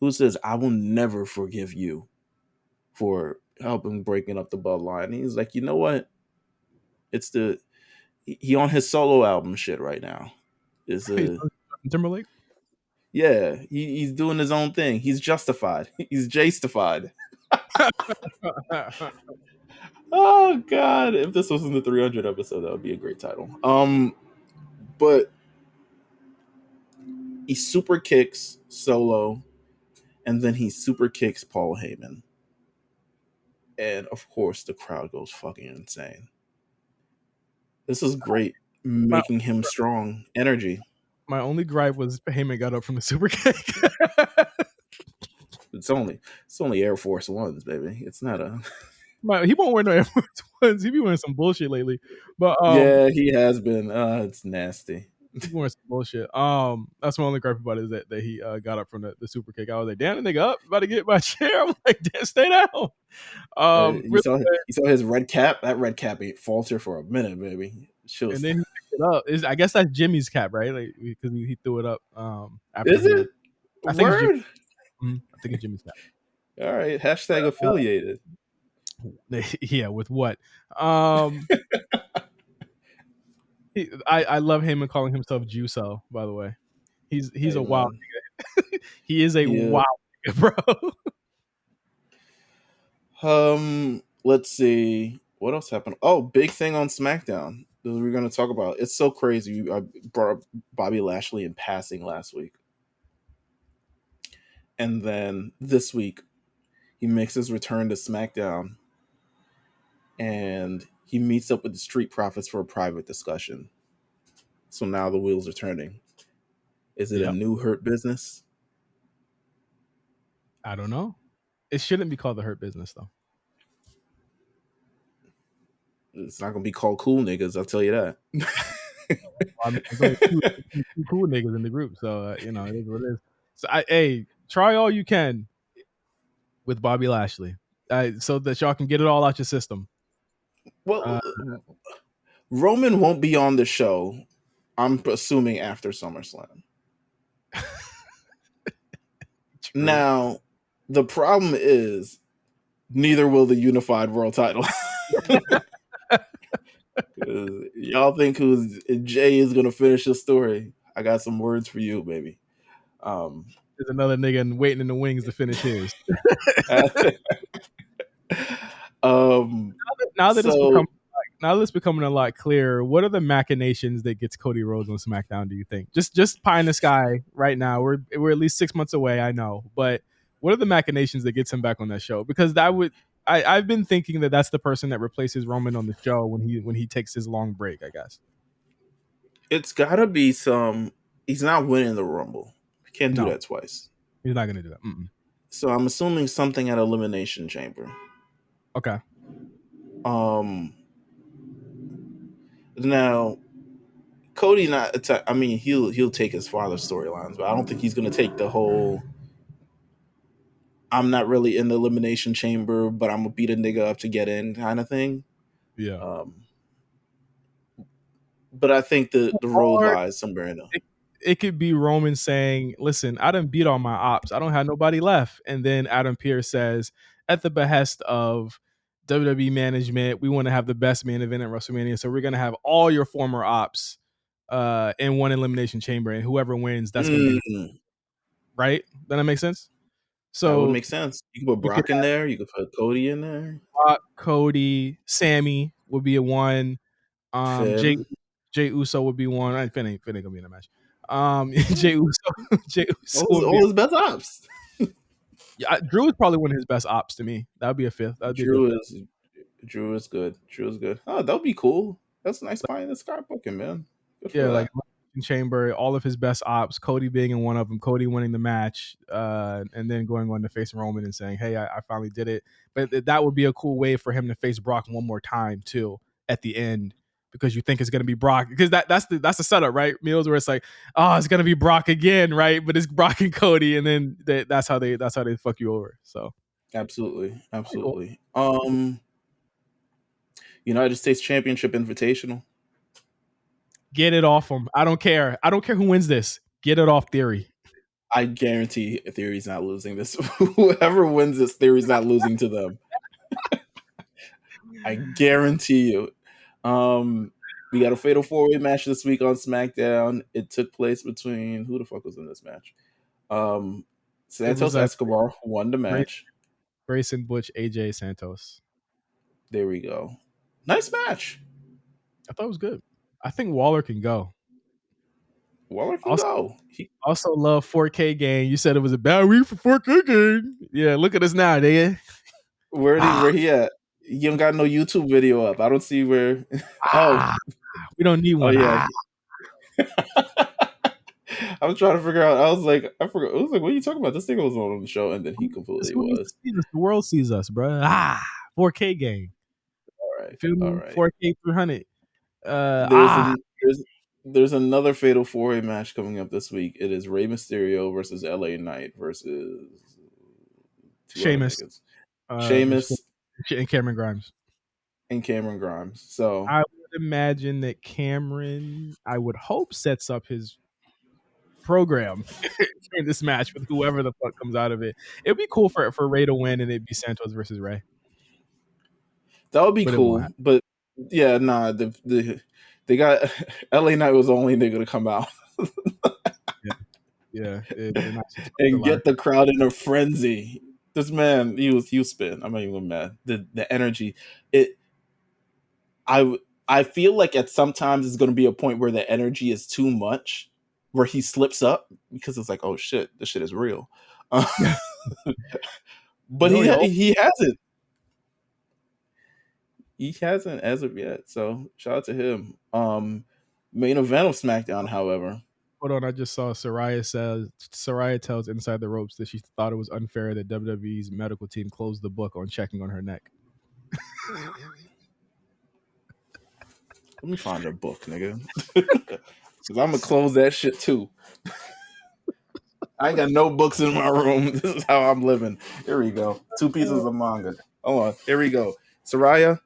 B: who says, "I will never forgive you for helping breaking up the bloodline." And he's like, you know what? He on his solo album shit right now.
A: Timberlake?
B: Yeah, he's doing his own thing. He's justified. He's Jeystified. Oh God! If this wasn't the 300 episode, that would be a great title. But he super kicks Solo, and then he super kicks Paul Heyman, and of course the crowd goes fucking insane. This is great, making him strong energy.
A: My only gripe was Heyman got up from the super kick.
B: It's only Air Force Ones, baby. It's not a.
A: He won't wear no Air Force Ones. He be wearing some bullshit lately. But
B: yeah, he has been. It's nasty.
A: He's wearing some bullshit. That's my only gripe about it, is that he got up from the super kick. I was like, damn, the nigga up, about to get my chair. I'm like, damn, stay down.
B: You saw his red cap. That red cap ain't falter for a minute, baby.
A: And then he picked it up. I guess that's Jimmy's cap, right? Like, because he threw it up. After
B: Is it?
A: I think it's Jimmy's cap.
B: All right, hashtag affiliated.
A: Yeah, with what? I love Heyman calling himself Juso, by the way. He's a wild nigga. He is a wild nigga,
B: bro. Let's see. What else happened? Oh, big thing on SmackDown that we're going to talk about. It's so crazy. I brought up Bobby Lashley in passing last week. And then this week, he makes his return to SmackDown. And he meets up with the Street Profits for a private discussion. So now the wheels are turning. Is it a new Hurt Business?
A: I don't know. It shouldn't be called the Hurt Business, though.
B: It's not going to be called Cool Niggas, I'll tell you that.
A: I mean, there's only two cool niggas in the group, so it is what it is. So try all you can with Bobby Lashley, so that y'all can get it all out your system.
B: Well, Roman won't be on the show, I'm assuming, after SummerSlam. Now, the problem is, neither will the unified world title. Y'all think Jey is going to finish the story? I got some words for you, baby.
A: There's another nigga waiting in the wings to finish his. Now that it's becoming a lot clearer, what are the machinations that gets Cody Rhodes on SmackDown, do you think? Just pie in the sky right now. We're at least 6 months away, I know, but what are the machinations that gets him back on that show? Because I've been thinking that that's the person that replaces Roman on the show when he takes his long break, I guess.
B: It's gotta be he's not winning the Rumble. Can't do
A: No,
B: that twice.
A: he's not gonna do that.
B: So I'm assuming something at Elimination Chamber.
A: Okay.
B: Now Cody I mean, he'll take his father's storylines, but I don't think he's gonna take the whole I'm not really in the Elimination Chamber, but I'm gonna beat a nigga up to get in kind of thing.
A: Yeah.
B: But I think the road
A: Or
B: lies somewhere in
A: it could be Roman saying, "Listen, I done beat all my ops. I don't have nobody left." And then Adam Pearce says, at the behest of WWE management, we want to have the best main event at WrestleMania, so we're gonna have all your former ops in one elimination chamber, and whoever wins, that's gonna be right. Does that make sense?
B: That would
A: So
B: make sense. You can put
A: you could
B: Brock in there. You could put Cody in there.
A: Brock, Cody, Sammy would be a one. Jay
B: Finn.
A: Uso would be one. Finn ain't gonna be in the match. Jay Uso would be.
B: All his best ops.
A: Yeah, Drew is probably one of his best ops to me. That would be a fifth. That would be a good.
B: Drew is good. Drew is good. Oh, that would be cool. That's a nice pie in the sky booking, man. Good for
A: Yeah,
B: that.
A: like Chamber, all of his best ops, Cody being in one of them, Cody winning the match, and then going on to face Roman and saying, "Hey, I finally did it." But that would be a cool way for him to face Brock one more time too at the end, because you think it's gonna be Brock, because that's the setup, right? Meelz, where it's like, oh, it's gonna be Brock again, right? But it's Brock and Cody, and then that's how they fuck you over. So
B: absolutely.
A: Cool.
B: United States Championship Invitational.
A: Get it off him. I don't care. I don't care who wins this. Get it off Theory.
B: I guarantee Theory's not losing this. Whoever wins this, Theory's not losing to them. I guarantee you. We got a fatal 4-way match this week on SmackDown. It took place between who the fuck was in this match? Santos Escobar won the match.
A: Grayson Butch, AJ Santos.
B: There we go. Nice match.
A: I thought it was good. I think Waller can go.
B: Waller can go.
A: He also love 4K game. You said it was a bad week for 4K game. Yeah, look at us now, nigga.
B: Where he at? You don't got no YouTube video up. I don't see where.
A: We don't need one.
B: Oh yeah. I was trying to figure out. I was like, I forgot. I was like, what are you talking about? This thing was on the show, and then he completely was.
A: The world sees us, bro. 4K game.
B: All right.
A: 4K 300.
B: There's another fatal 4-way match coming up this week. It is Rey Mysterio versus LA Knight versus
A: Sheamus.
B: Sheamus
A: and Cameron
B: Grimes. So
A: I would imagine that Cameron, I would hope, sets up his program in this match with whoever the fuck comes out of it. It'd be cool for Rey to win, and it'd be Santos versus Rey.
B: That would be cool. But yeah, nah, they got LA Knight was the only nigga to come out. And get the crowd in a frenzy. This man, he was spin. I'm not even mad. The energy. I feel like at sometimes it's gonna be a point where the energy is too much, where he slips up, because it's like, oh shit, this shit is real. But he hasn't. He hasn't as of yet. So shout out to him. Main event of SmackDown, however.
A: Hold on, I just saw Saraya tells Inside the Ropes that she thought it was unfair that WWE's medical team closed the book on checking on her neck.
B: Let me find a book, nigga. Because I'm going to close that shit too. I ain't got no books in my room. This is how I'm living. Here we go. 2 pieces of manga. Hold on. Here we go. Saraya,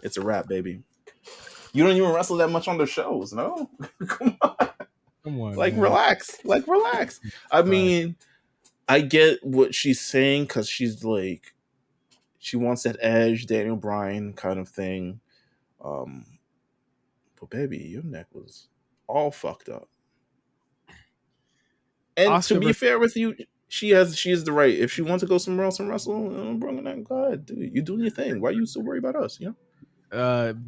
B: it's a wrap, baby. You don't even wrestle that much on the shows, no? Come on. Like, man. Relax. I mean, I get what she's saying, because she's like, she wants that Edge, Daniel Bryan kind of thing. But baby, your neck was all fucked up. And Oscar, to be fair with you, she has the right. If she wants to go somewhere else and wrestle, bring that. Go ahead, dude. You're doing your thing. Why are you so worried about us? You know.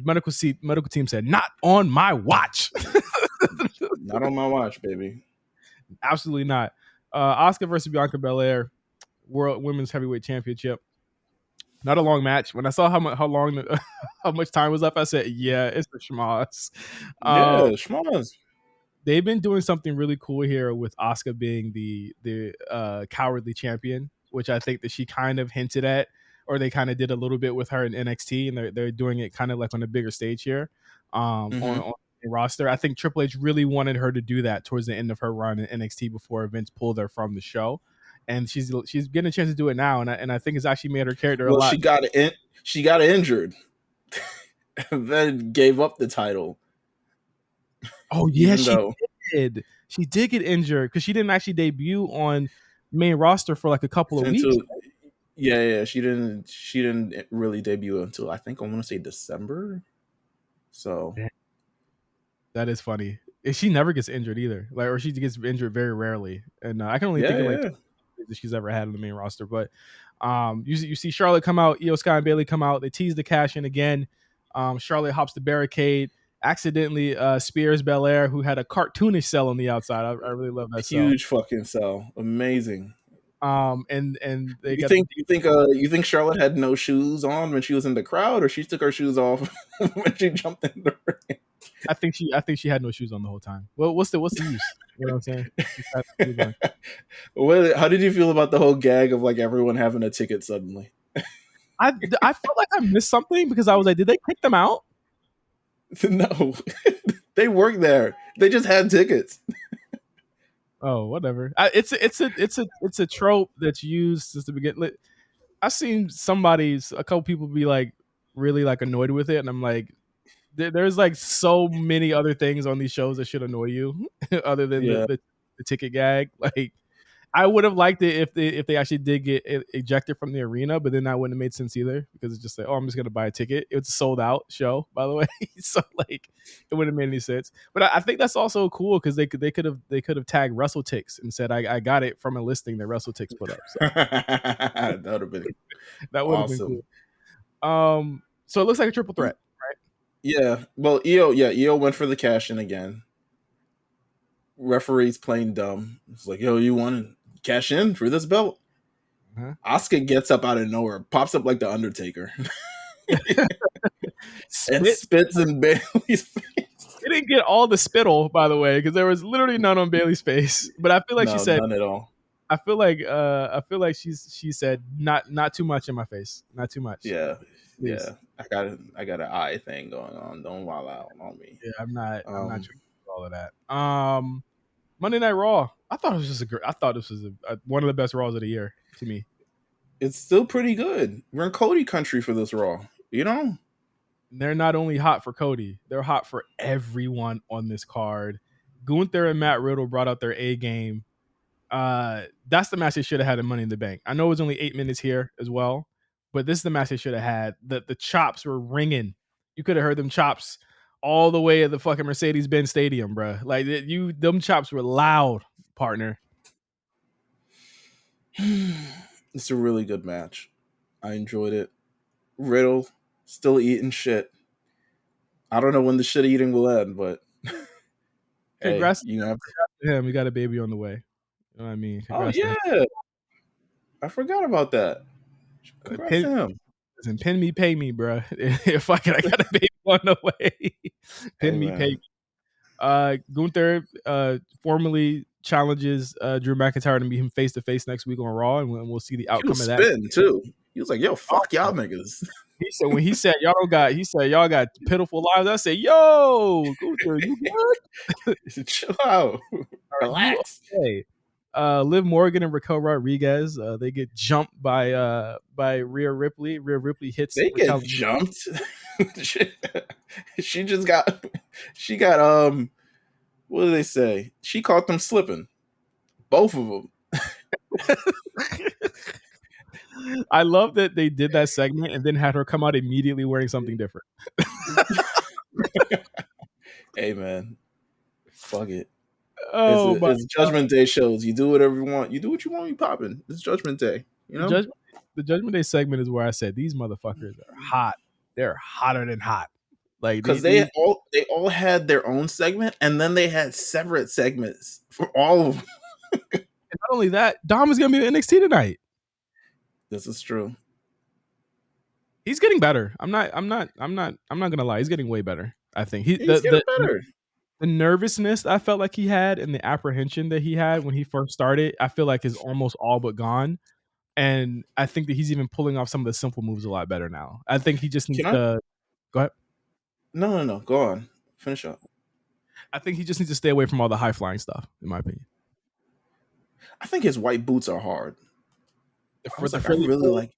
A: Medical team said, "Not on my watch."
B: Not on my watch, baby.
A: Absolutely not. Oscar versus Bianca Belair, World Women's Heavyweight Championship. Not a long match. When I saw how much time was left, I said, "Yeah, it's the schmoz."
B: Schmoz.
A: they've been doing something really cool here with Asuka being the cowardly champion, which I think that she kind of hinted at, or they kind of did a little bit with her in NXT, and they're doing it kind of like on a bigger stage here, on the roster. I think Triple H really wanted her to do that towards the end of her run in NXT before Vince pulled her from the show, and she's getting a chance to do it now, and I think it's actually made her character a
B: Well,
A: lot.
B: she got injured, and then gave up the title.
A: Oh yeah, she did. She did get injured because she didn't actually debut on main roster for like a couple of weeks.
B: Yeah, she didn't really debut until I think I want to say December. So
A: that is funny. She never gets injured either, like, or she gets injured very rarely. And I can only think of like that she's ever had on the main roster. But you see Charlotte come out, Io Sky and Bayley come out. They tease the cash in again. Charlotte hops the barricade, accidentally spears Belair, who had a cartoonish cell on the outside. I really love that
B: huge fucking cell, amazing.
A: And they
B: you think Charlotte had no shoes on when she was in the crowd, or she took her shoes off when she jumped in the ring?
A: I think she had no shoes on the whole time. Well, what's the use? You know what I'm
B: saying? How did you feel about the whole gag of like everyone having a ticket suddenly?
A: I felt like I missed something because I was like, did they kick them out?
B: No, they worked there. They just had tickets.
A: Oh, whatever. It's a trope that's used since the beginning. I've seen a couple people be like really like annoyed with it, and I'm like, there's like so many other things on these shows that should annoy you other than the ticket gag. Like, I would have liked it if they actually did get ejected from the arena, but then that wouldn't have made sense either because it's just like, oh, I'm just gonna buy a ticket. It's a sold out show, by the way, so like it wouldn't have made any sense. But I think that's also cool because they could have tagged WrestleTix and said I got it from a listing that WrestleTix put up. So.
B: that would have been
A: been cool. So it looks like a triple threat, right?
B: Yeah. Well, Io went for the cash in again. Referee's playing dumb. It's like, yo, you want to cash in for this belt? Asuka gets up out of nowhere, pops up like the Undertaker, and spits in Bayley's face.
A: They didn't get all the spittle, by the way, because there was literally none on Bayley's face. But I feel like she said
B: none at all.
A: I feel like she said not too much in my face, not too much.
B: Yeah, please. Yeah. I got an eye thing going on. Don't wild out on me.
A: Yeah, I'm not trying to do all of that. Monday Night Raw. I thought it was just I thought this was one of the best Raws of the year to me.
B: It's still pretty good. We're in Cody country for this Raw. You know,
A: they're not only hot for Cody, they're hot for everyone on this card. Gunther and Matt Riddle brought out their A game. That's the match they should have had in Money in the Bank. I know it was only 8 minutes here as well, but this is the match they should have had. The chops were ringing. You could have heard them chops all the way at the fucking Mercedes-Benz Stadium, bro. Like them chops were loud, partner.
B: It's a really good match. I enjoyed it. Riddle still eating shit. I don't know when the shit eating will end, but
A: congrats to him. We got a baby on the way. You know what I mean?
B: Congrats to I forgot about that. Congrats to him.
A: And pin me, pay me, bro. If I got a baby on the way. Pin me, pay me. Gunther formally challenges Drew McIntyre to meet him face to face next week on Raw, and we'll see the outcome of that.
B: Too. He was like, "Yo, fuck y'all niggas."
A: He said y'all got pitiful lives. I said, "Yo, Gunther, you good?
B: Chill out, relax."
A: Okay. Liv Morgan and Raquel Rodriguez, they get jumped by Rhea Ripley. Rhea Ripley hits.
B: They get jumped. She got what do they say? She caught them slipping, both of them.
A: I love that they did that segment and then had her come out immediately wearing something different.
B: Hey man, fuck it. Oh, it's Judgment Day shows. You do whatever you want. You do what you want. You popping. It's Judgment Day. You know,
A: the Judgment Day segment is where I said these motherfuckers are hot. They're hotter than hot. Like
B: because they all had their own segment, and then they had separate segments for all of them.
A: And not only that, Dom is gonna be in NXT tonight.
B: This is true.
A: He's getting better. I'm not gonna lie. He's getting way better. I think
B: he's getting better.
A: the nervousness I felt like he had and the apprehension that he had when he first started, I feel like is almost all but gone. And I think that he's even pulling off some of the simple moves a lot better now. I think he just needs
B: Can I?
A: to go ahead.
B: No. Go on. Finish up.
A: I think he just needs to stay away from all the high flying stuff, in my opinion.
B: I think his white boots are hard. I
A: For
B: was
A: the
B: like, I
A: Philly,
B: really like.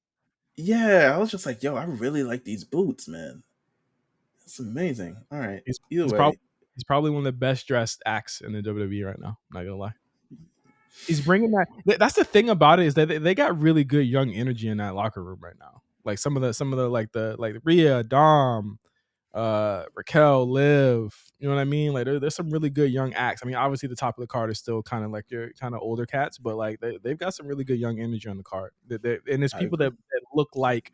B: Yeah, I was just like, yo, I really like these boots, man. It's amazing. All right.
A: he's,
B: Either
A: he's
B: way,
A: probably he's probably one of the best dressed acts in the WWE right now. I'm not gonna lie. He's bringing that. That's the thing about it is that they got really good young energy in that locker room right now. Like some of the like Rhea, Dom, Raquel, Liv. You know what I mean? Like there's some really good young acts. I mean, obviously the top of the card is still kind of like your kind of older cats, but like they've got some really good young energy on the card. And there's
B: I
A: people
B: agree.
A: that look like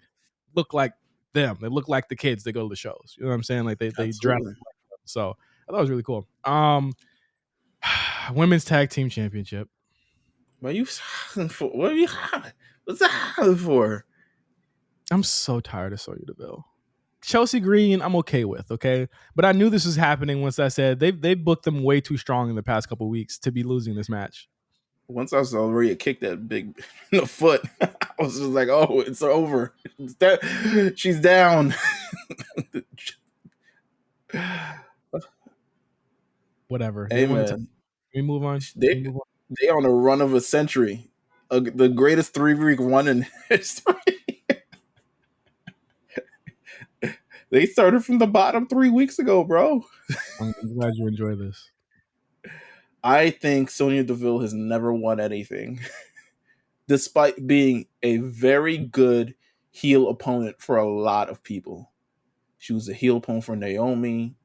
A: them. They look like the kids that go to the shows. You know what I'm saying? Like they dress.
B: Absolutely.
A: So I thought it was really cool. Women's tag team championship.
B: What are you hollering for? What are you hollering? What's that hollering for?
A: I'm so tired of Sonya Deville. Chelsea Green, I'm okay with, okay? But I knew this was happening once I said they've booked them way too strong in the past couple of weeks to be losing this match.
B: Once I saw Rhea kick that big in the foot, I was just like, oh, it's over. She's down.
A: Whatever. They
B: Hey,
A: won the
B: man.
A: time. Can we move on?
B: They they on a run of a century. The greatest 3-week run in history. They started from the bottom 3 weeks ago, bro.
A: I'm glad you enjoy this.
B: I think Sonya Deville has never won anything, despite being a very good heel opponent for a lot of people. She was a heel opponent for Naomi.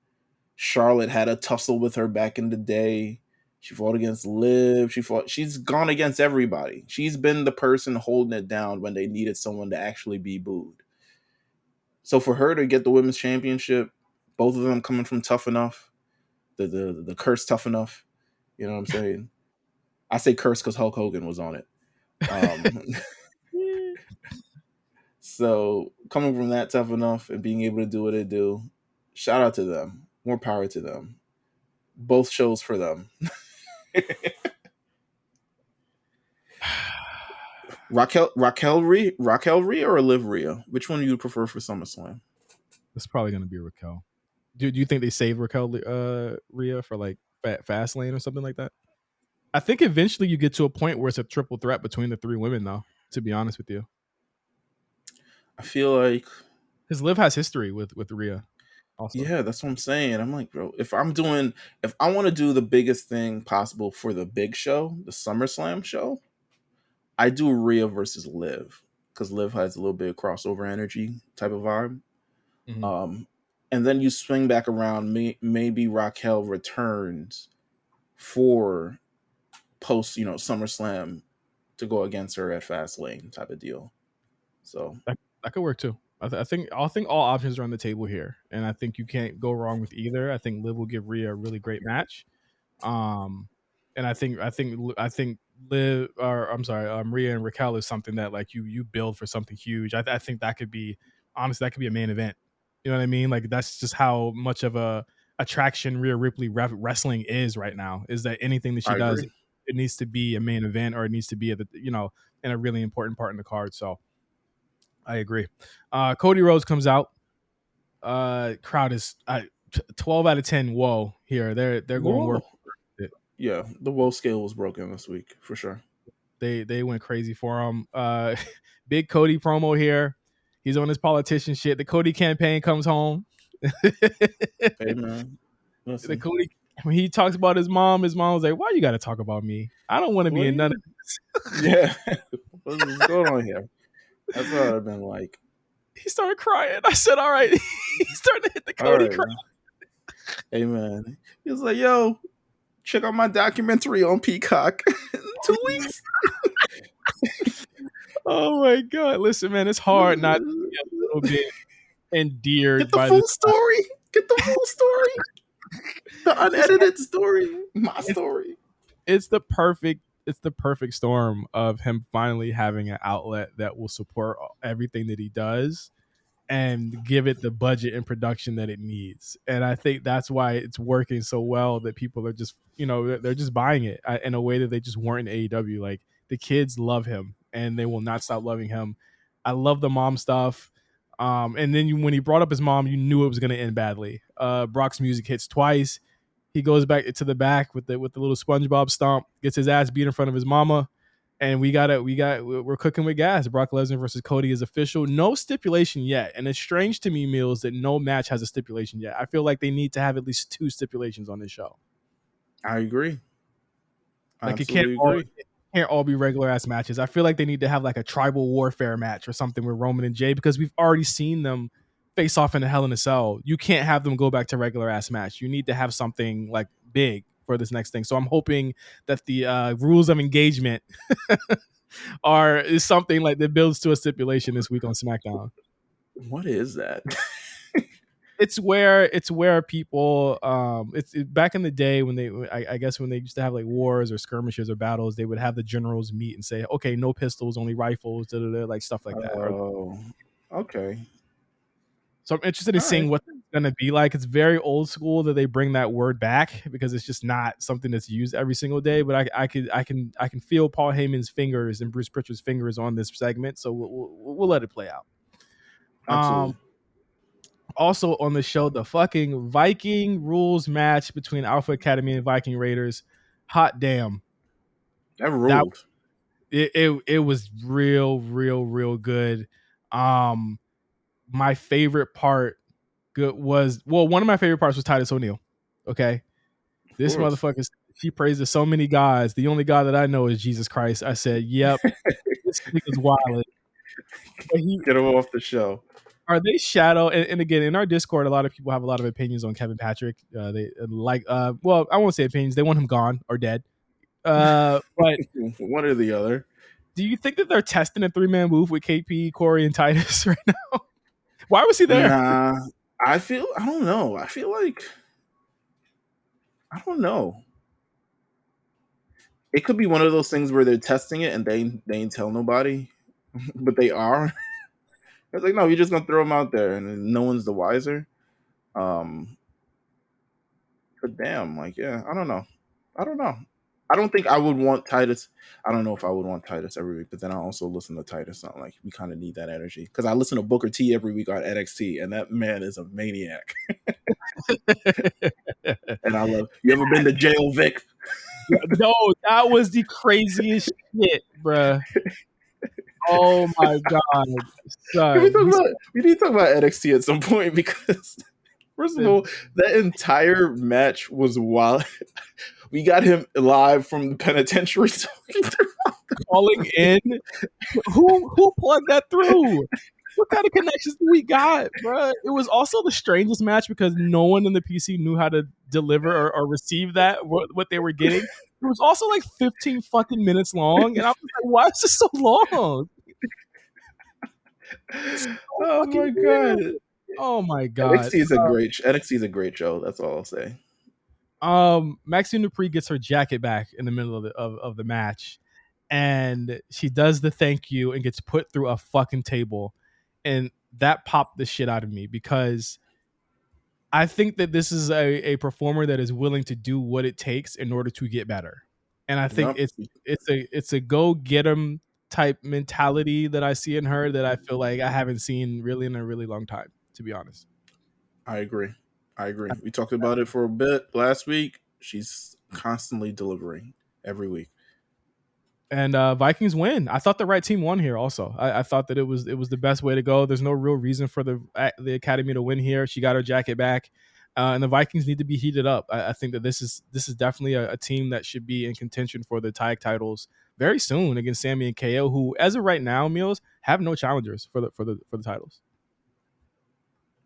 B: Charlotte had a tussle with her back in the day. She fought against Liv. She's gone against everybody. She's been the person holding it down when they needed someone to actually be booed. So for her to get the women's championship, both of them coming from Tough Enough, the curse Tough Enough, you know what I'm saying? I say curse because Hulk Hogan was on it. So coming from that Tough Enough and being able to do what they do, shout out to them. More power to them. Both shows for them. Raquel Rhea or Liv Rhea? Which one do you prefer for SummerSlam?
A: It's probably going to be Raquel. Do you think they save Raquel Rhea for like Fast Lane or something like that? I think eventually you get to a point where it's a triple threat between the three women, though, to be honest with you.
B: I feel like
A: Because Liv has history with Rhea. Also.
B: Yeah, that's what I'm saying. I'm like, bro, if I want to do the biggest thing possible for the big show, the SummerSlam show, I do Rhea versus Liv because Liv has a little bit of crossover energy type of vibe.
A: Mm-hmm.
B: And then you swing back around, maybe Raquel returns for post, SummerSlam to go against her at Fastlane type of deal. So
A: that could work too. I think all options are on the table here, and I think you can't go wrong with either. I think Liv will give Rhea a really great match, and I think Liv, or I'm sorry, Rhea and Raquel is something that like you build for something huge. I think that could be honestly that could be a main event. You know what I mean? Like that's just how much of a attraction Rhea Ripley wrestling is right now. Is that anything that she does, it needs to be a main event or it needs to be at the in a really important part in the card. So. I agree. Cody Rhodes comes out. Crowd is 12 out of 10. Whoa, here they're going work.
B: Yeah, the woe scale was broken this week for sure.
A: They went crazy for him. Big Cody promo here. He's on his politician shit. The Cody campaign comes home.
B: Hey man,
A: the Cody when he talks about his mom was like, "Why you got to talk about me? I don't want to be in none of
B: this." Yeah, what's going on here? That's what I've been like.
A: He started crying. I said, all right. He's starting to hit the Cody cry.
B: Hey, man. He was like, yo, check out my documentary on Peacock in 2 weeks.
A: Oh, my God. Listen, man, it's hard not to be a little bit endeared
B: Get the full story. Get the full story. The unedited story. My story.
A: It's the perfect storm of him finally having an outlet that will support everything that he does and give it the budget and production that it needs. And I think that's why it's working so well, that people are just, they're just buying it in a way that they just weren't in AEW. Like, the kids love him and they will not stop loving him. I love the mom stuff. And then when he brought up his mom, you knew it was going to end badly. Brock's music hits twice. He goes back to the back with the little SpongeBob stomp, gets his ass beat in front of his mama. And we're cooking with gas. Brock Lesnar versus Cody is official. No stipulation yet. And it's strange to me, Meelz, that no match has a stipulation yet. I feel like they need to have at least 2 stipulations on this show.
B: I agree.
A: Like, it can't all be regular ass matches. I feel like they need to have like a tribal warfare match or something with Roman and Jay, because we've already seen them face off in a Hell in a Cell. You can't have them go back to regular ass match. You need to have something like big for this next thing. So I'm hoping that the rules of engagement is something like that builds to a stipulation this week on SmackDown.
B: What is that?
A: It's where people it's back in the day when I guess when they used to have like wars or skirmishes or battles, they would have the generals meet and say, okay, no pistols, only rifles, like stuff like that.
B: Oh, okay.
A: So I'm interested in seeing what it's going to be like. It's very old school that they bring that word back, because it's just not something that's used every single day. But I can feel Paul Heyman's fingers and Bruce Pritchard's fingers on this segment. So we'll let it play out.
B: Absolutely.
A: Also on the show, the fucking Viking rules match between Alpha Academy and Viking Raiders. Hot damn.
B: That ruled.
A: It was real good. My favorite part was one of my favorite parts was Titus O'Neil. Okay. This motherfucker, he praised to so many gods. The only God that I know is Jesus Christ. I said, yep, this nigga's wild.
B: Get him off the show.
A: Are they shadow? And again, in our Discord, a lot of people have a lot of opinions on Kevin Patrick. They like, well, I won't say opinions. They want him gone or dead. But
B: one or the other.
A: Do you think that they're testing a 3-man move with KP, Corey, and Titus right now? Why was he there?
B: Nah, I don't know. I feel like, I don't know. It could be one of those things where they're testing it and they ain't tell nobody, but they are. It's like, no, you're just gonna throw them out there and no one's the wiser. But damn, like, yeah, I don't know. I don't think I would want Titus. I don't know if I would want Titus every week, but then I also listen to Titus. So I'm like, we kind of need that energy, because I listen to Booker T every week on NXT, and that man is a maniac. And I love. You ever been to jail, Vic?
A: No, that was the craziest shit, bruh. Oh my god, son.
B: We need to talk about NXT at some point, because first of all, that entire match was wild. We got him live from the penitentiary
A: calling in. Who plugged that through? What kind of connections do we got, bro? It was also the strangest match because no one in the PC knew how to deliver or receive what they were getting. It was also like 15 fucking minutes long, and I was like, why is this so long?
B: Oh my god.
A: Oh my god.
B: NXT is a great show. That's all I'll say.
A: Maxine Dupree gets her jacket back in the middle of the match, and she does the thank you and gets put through a fucking table, and that popped the shit out of me, because I think that this is a performer that is willing to do what it takes in order to get better, and I think it's a go get 'em type mentality that I see in her that I feel like I haven't seen really in a really long time, to be honest.
B: I agree. We talked about it for a bit last week. She's constantly delivering every week.
A: And Vikings win. I thought the right team won here also. I thought that it was the best way to go. There's no real reason for the Academy to win here. She got her jacket back. And the Vikings need to be heated up. I think that this is definitely a team that should be in contention for the tag titles very soon against Sammy and KO, who, as of right now, Meelz, have no challengers for the titles.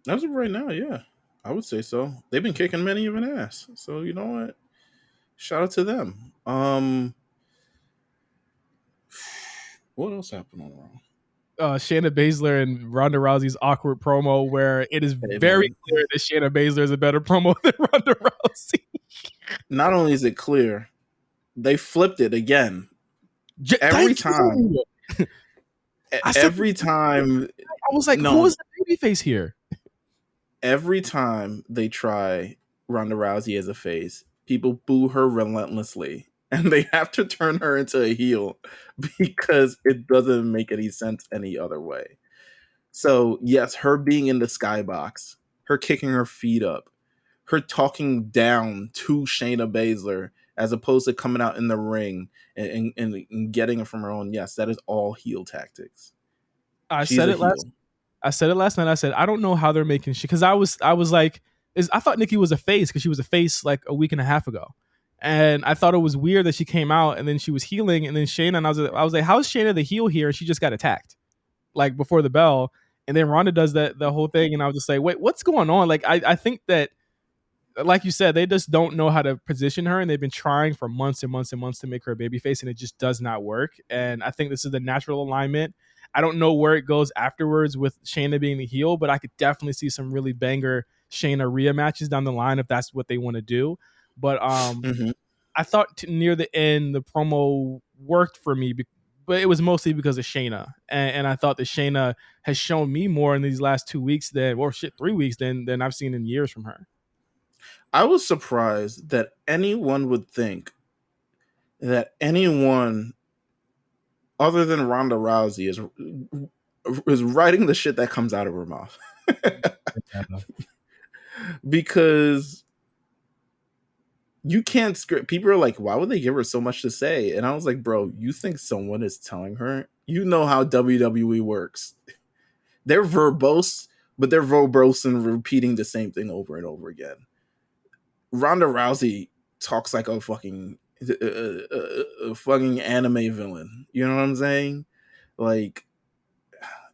B: As of right now, yeah. I would say so. They've been kicking many of an ass. So you know what? Shout out to them. What else happened on Raw?
A: Shayna Baszler and Ronda Rousey's awkward promo, where it is very clear that Shayna Baszler is a better promo than Ronda Rousey.
B: Not only is it clear, they flipped it again. Every time. Every time.
A: I was like, who was the babyface here.
B: Every time they try Ronda Rousey as a face, people boo her relentlessly, and they have to turn her into a heel because it doesn't make any sense any other way. So yes, her being in the skybox, her kicking her feet up, her talking down to Shayna Baszler as opposed to coming out in the ring and getting it from her own. Yes, that is all heel tactics.
A: I
B: She's
A: said
B: a
A: it last.
B: heel.
A: I said it last night. I said I don't know how they're making shit because I was like, I thought Nikki was a face because she was a face like a week and a half ago, and I thought it was weird that she came out and then she was healing and then Shayna and I was like, how's Shayna the heel here? And she just got attacked like before the bell, and then Ronda does that the whole thing, and I was just like, wait, what's going on? Like I think that, like you said, they just don't know how to position her, and they've been trying for months and months and months to make her a babyface, and it just does not work. And I think this is the natural alignment. I don't know where it goes afterwards with Shayna being the heel, but I could definitely see some really banger Shayna Rhea matches down the line if that's what they want to do. But I thought near the end the promo worked for me, but it was mostly because of Shayna, and I thought that Shayna has shown me more in these last 2 weeks 3 weeks than I've seen in years from her.
B: I was surprised that anyone would think that anyone other than Ronda Rousey is writing the shit that comes out of her mouth. Because you can't script. People are like, why would they give her so much to say? And I was like, bro, you think someone is telling her? You know how WWE works. They're verbose, but they're verbose and repeating the same thing over and over again. Ronda Rousey talks like a fucking anime villain. You know what I'm saying? Like,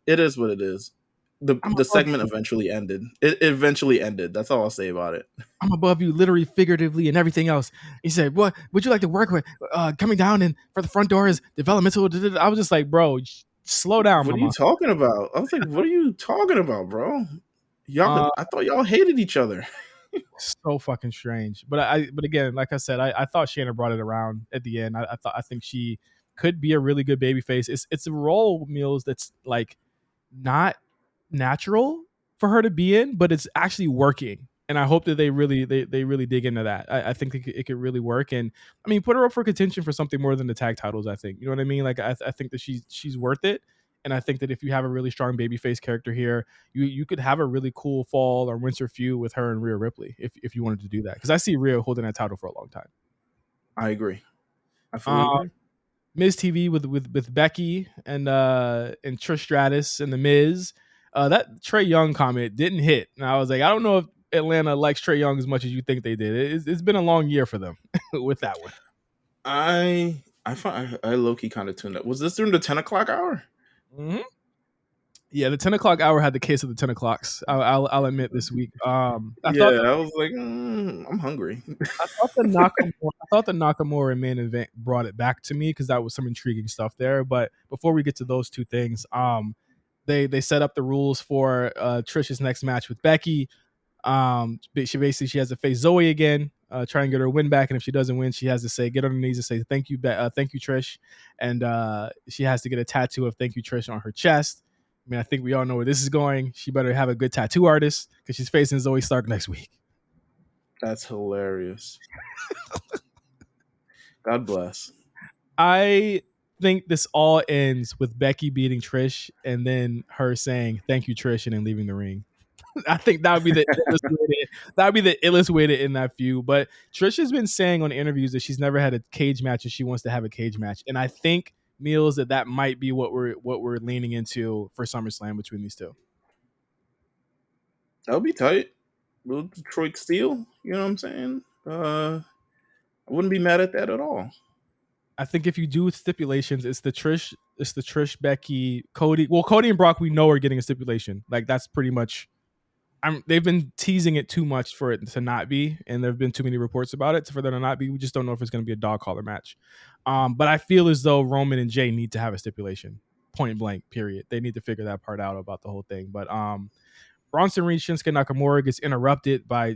B: it is what it is. The segment eventually ended. It eventually ended. That's all I'll say about it.
A: I'm above you, literally, figuratively, and everything else. He said, "What would you like to work with? Coming down and for the front door is developmental." I was just like, "Bro, slow down."
B: What are you talking about? I was like, "What are you talking about, bro? Y'all, I thought y'all hated each other."
A: So fucking strange. But again, like I said, I thought Shayna brought it around at the end. I think she could be a really good babyface. It's a role, Meelz, that's like not natural for her to be in, but it's actually working. And I hope that they really dig into that. I think it could really work. And I mean, put her up for contention for something more than the tag titles. I think, you know what I mean. Like I think that she's worth it. And I think that if you have a really strong babyface character here, you could have a really cool fall or winter feud with her and Rhea Ripley if you wanted to do that. Because I see Rhea holding that title for a long time.
B: I agree. I fully agree.
A: Miz TV with Becky and Trish Stratus and the Miz. That Trae Young comment didn't hit. And I was like, I don't know if Atlanta likes Trae Young as much as you think they did. It's been a long year for them with that one.
B: I low key kind of tuned up. Was this during the 10 o'clock hour?
A: Mm-hmm. Yeah, the 10 o'clock hour had the case of the 10 o'clocks. I'll admit this week. I was
B: like, I'm hungry.
A: I thought the Nakamura main event brought it back to me because that was some intriguing stuff there. But before we get to those two things, they set up the rules for Trish's next match with Becky. She has to face Zoe again, try and get her win back, and if she doesn't win, she has to get on her knees and say thank you Trish, and she has to get a tattoo of thank you Trish on her chest. I mean, I think we all know where this is going. She better have a good tattoo artist because she's facing Zoe Stark next week.
B: That's hilarious. God bless.
A: I think this all ends with Becky beating Trish and then her saying thank you Trish and then leaving the ring. I think that would be the illest way to end that feud. But Trish has been saying on interviews that she's never had a cage match and she wants to have a cage match. And I think, Meelz, that might be what we're leaning into for SummerSlam between these two.
B: That would be tight. Little Detroit Steel, you know what I'm saying? I wouldn't be mad at that at all.
A: I think if you do stipulations, it's the Trish, Becky, Cody. Well, Cody and Brock, we know are getting a stipulation. Like that's pretty much. They've been teasing it too much for it to not be, and there have been too many reports about it for there to not be. We just don't know if it's going to be a dog collar match. But I feel as though Roman and Jay need to have a stipulation, point blank, period. They need to figure that part out about the whole thing. But Bronson Reed, Shinsuke Nakamura gets interrupted by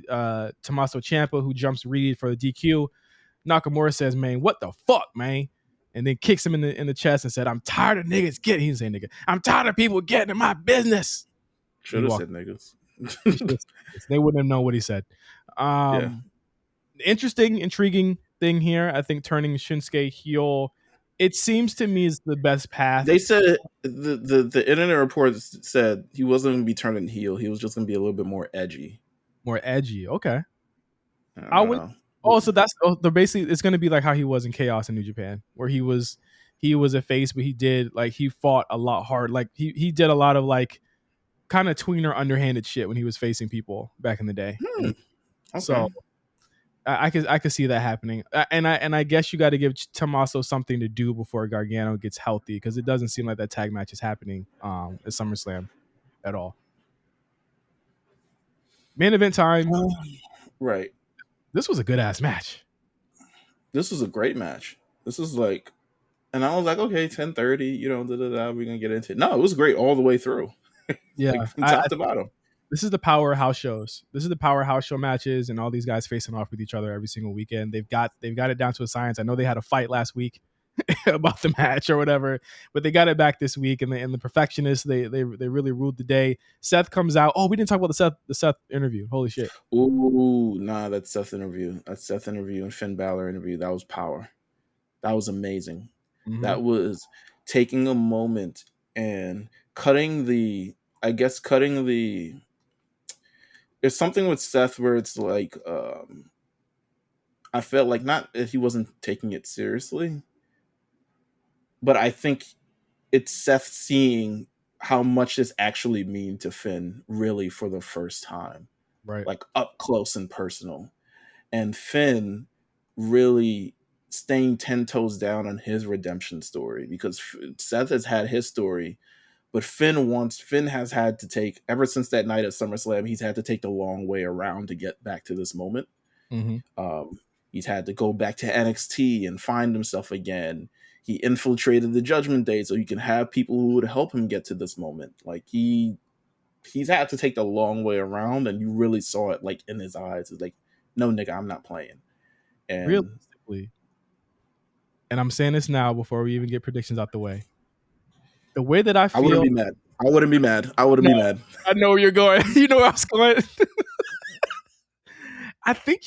A: Tommaso Ciampa, who jumps Reed for the DQ. Nakamura says, "Man, what the fuck, man?" And then kicks him in the chest and said, "I'm tired of niggas getting." He didn't say nigga. "I'm tired of people getting in my business."
B: Should have said niggas.
A: They wouldn't have known what he said.
B: Yeah.
A: Interesting, intriguing thing here. I think turning Shinsuke heel, it seems to me, is the best path.
B: They said the internet reports said he wasn't going to be turning heel. He was just going to be a little bit more edgy.
A: More edgy. Okay.
B: I would. Know.
A: Oh, so that's the basically it's going to be like how he was in Chaos in New Japan, where he was a face, but he fought a lot hard. Like he did a lot of like kind of tweener, underhanded shit when he was facing people back in the day.
B: Okay.
A: So I could see that happening, and I guess you got to give Tommaso something to do before Gargano gets healthy, because it doesn't seem like that tag match is happening at SummerSlam at all. Main event time.
B: Right.
A: This was a good ass match.
B: This was a great match. This was like, and I was like, okay, 10:30. We're gonna get into it. No, it was great all the way through.
A: Yeah,
B: like from top to bottom.
A: This is the powerhouse shows. This is the powerhouse show matches, and all these guys facing off with each other every single weekend. They've got it down to a science. I know they had a fight last week about the match or whatever, but they got it back this week. And the perfectionists, they really ruled the day. Seth comes out. Oh, we didn't talk about the Seth interview. Holy shit.
B: Ooh, nah, that's Seth interview. That's Seth interview and Finn Balor interview. That was power. That was amazing. Mm-hmm. That was taking a moment and cutting the. There's something with Seth where it's like, I felt like not that he wasn't taking it seriously, but I think it's Seth seeing how much this actually mean to Finn really for the first time.
A: Right.
B: Like up close and personal. And Finn really staying 10 toes down on his redemption story, because Seth has had his story, but Finn has had to take, ever since that night at SummerSlam, he's had to take the long way around to get back to this moment.
A: Mm-hmm.
B: He's had to go back to NXT and find himself again. He infiltrated the Judgment Day so he can have people who would help him get to this moment. Like he's had to take the long way around, and you really saw it like in his eyes. It's like, no, nigga, I'm not playing. And
A: realistically, and I'm saying this now before we even get predictions out the way. The way that I feel,
B: I wouldn't be mad. I wouldn't be mad.
A: I know where you're going. You know where I was going. I think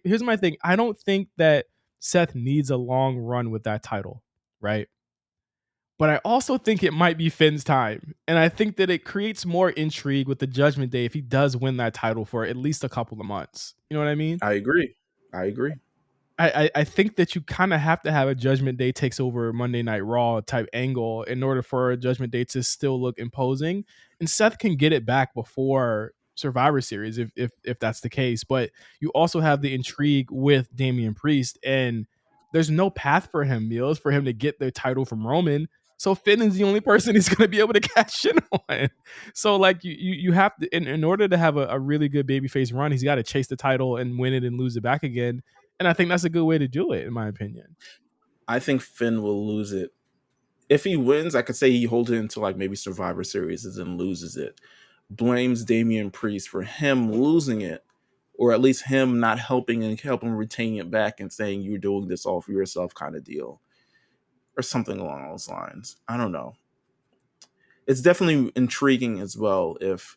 A: here's my thing. I don't think that Seth needs a long run with that title, right? But I also think it might be Finn's time. And I think that it creates more intrigue with the Judgment Day if he does win that title for at least a couple of months. You know what I mean?
B: I agree.
A: I think that you kind of have to have a Judgment Day takes over Monday Night Raw type angle in order for a Judgment Day to still look imposing. And Seth can get it back before Survivor Series if that's the case. But you also have the intrigue with Damian Priest, and there's no path for him, Meelz, for him to get the title from Roman. So Finn is the only person he's going to be able to cash in on. So like you have to, in order to have a really good babyface run, he's got to chase the title and win it and lose it back again. And I think that's a good way to do it, in my opinion.
B: I think Finn will lose it. If he wins, I could say he holds it until like maybe Survivor Series and then loses it. Blames Damian Priest for him losing it, or at least him not helping and helping retain it back and saying you're doing this all for yourself kind of deal. Or something along those lines. I don't know. It's definitely intriguing as well if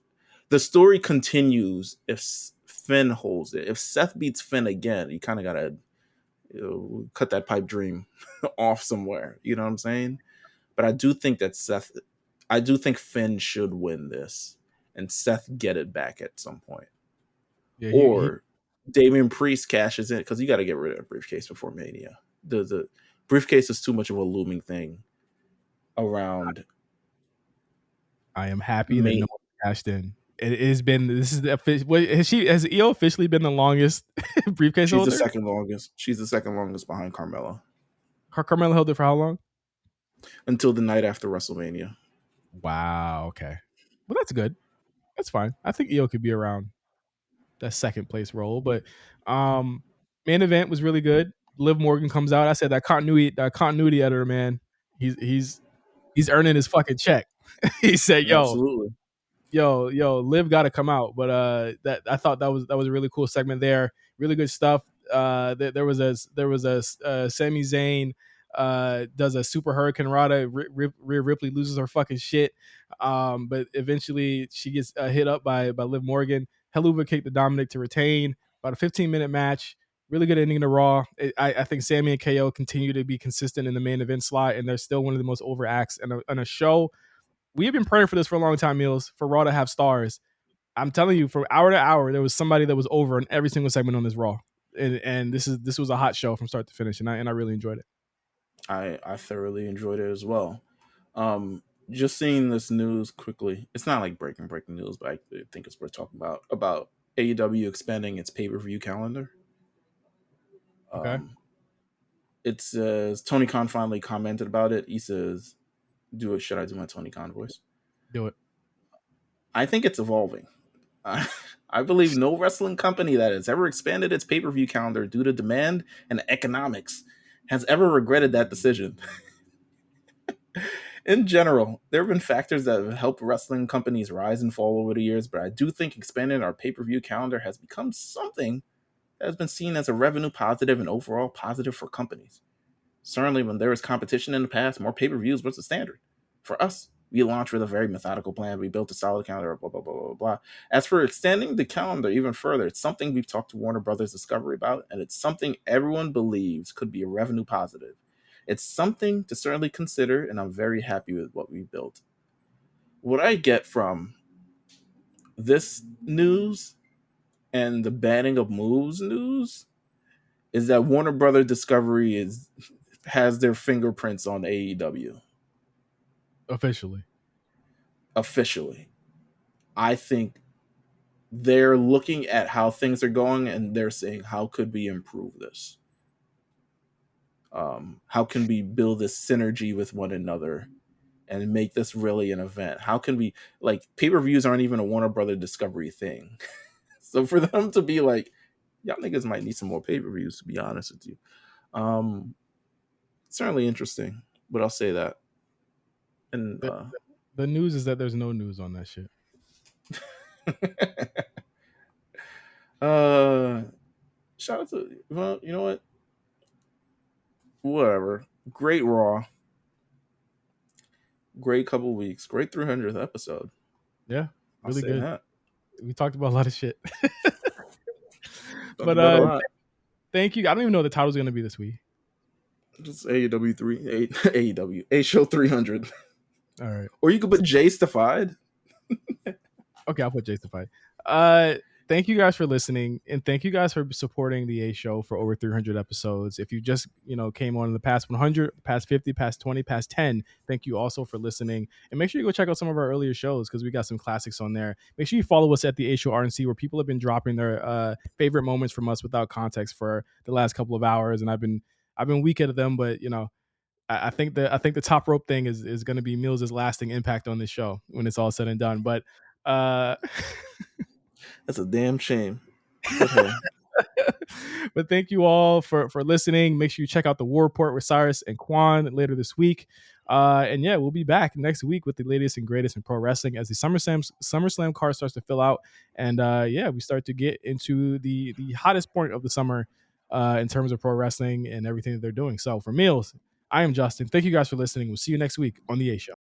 B: the story continues, if Finn holds it. If Seth beats Finn again, you kind of got to cut that pipe dream off somewhere. You know what I'm saying? But I do think Finn should win this and Seth get it back at some point. Yeah, or Damian Priest cashes in, because you got to get rid of that briefcase before Mania. The briefcase is too much of a looming thing around.
A: I am happy that no one cashed in. It has been. This is has Io officially been the longest briefcase holder?
B: She's the second longest. She's the second longest behind Carmella.
A: Carmella held it for how long?
B: Until the night after WrestleMania.
A: Wow. Okay. Well, that's good. That's fine. I think Io could be around that second place role, but main event was really good. Liv Morgan comes out. I said that continuity editor, man, he's earning his fucking check. He said,
B: Absolutely.
A: yo, Liv got to come out. But that I thought that was a really cool segment there. Really good stuff. There was a Sami Zayn does a super Hurricane Rana. Rhea Ripley loses her fucking shit, but eventually she gets hit up by Liv Morgan. Helluva kicked the Dominic to retain. About a 15-minute match. Really good ending to Raw. I think Sammy and KO continue to be consistent in the main event slot, and they're still one of the most over acts in a show. We have been praying for this for a long time, Meelz, for Raw to have stars. I'm telling you, from hour to hour, there was somebody that was over in every single segment on this Raw, and this was a hot show from start to finish, and I really enjoyed it.
B: I thoroughly enjoyed it as well. Just seeing this news quickly, it's not like breaking news, but I think it's worth talking about AEW expanding its pay-per-view calendar.
A: Okay.
B: It says Tony Khan finally commented about it. He says, should I do my Tony Khan voice?
A: Do it.
B: I think it's evolving. I believe no wrestling company that has ever expanded its pay-per-view calendar due to demand and economics has ever regretted that decision. In general, there have been factors that have helped wrestling companies rise and fall over the years, but I do think expanding our pay-per-view calendar has become something that has been seen as a revenue positive and overall positive for companies. Certainly, when there was competition in the past, more pay-per-views was the standard. For us, we launched with a very methodical plan. We built a solid calendar, blah, blah, blah, blah, blah. As for extending the calendar even further, it's something we've talked to Warner Brothers Discovery about, and it's something everyone believes could be a revenue positive. It's something to certainly consider, and I'm very happy with what we built. What I get from this news and the banning of moves news is that Warner Brothers Discovery has their fingerprints on AEW. Officially. I think they're looking at how things are going and they're saying, how could we improve this? How can we build this synergy with one another and make this really an event? How can we, like, pay-per-views aren't even a Warner Brothers Discovery thing. So for them to be like, y'all niggas might need some more pay-per-views, to be honest with you. Certainly interesting, but I'll say that. And
A: the news is that there's no news on that shit.
B: Shout out to, well, you know what? Whatever. Great Raw. Great couple weeks. Great 300th episode.
A: Yeah, really good.
B: That.
A: We talked about a lot of shit. But thank you. I don't even know what the title's going to be this week.
B: Just AEW. A Show 300.
A: All right.
B: Or you could put Jeystified.
A: Okay, I'll put Jeystified. Thank you guys for listening, and thank you guys for supporting the A Show for over 300 episodes. If you just came on in the past 100, past 50, past 20, past 10, thank you also for listening. And make sure you go check out some of our earlier shows because we got some classics on there. Make sure you follow us at the A Show RNC, where people have been dropping their favorite moments from us without context for the last couple of hours, and I've been weak at them, but I think the top rope thing is going to be Meelz' lasting impact on this show when it's all said and done. But
B: that's a damn shame. But hey.
A: But thank you all for listening. Make sure you check out the War Report with Cyrus and Quan later this week. And yeah, we'll be back next week with the latest and greatest in pro wrestling as the SummerSlam card starts to fill out. And yeah, we start to get into the hottest point of the summer in terms of pro wrestling and everything that they're doing. So for Meelz, I am Justin. Thank you guys for listening. We'll see you next week on the A Show.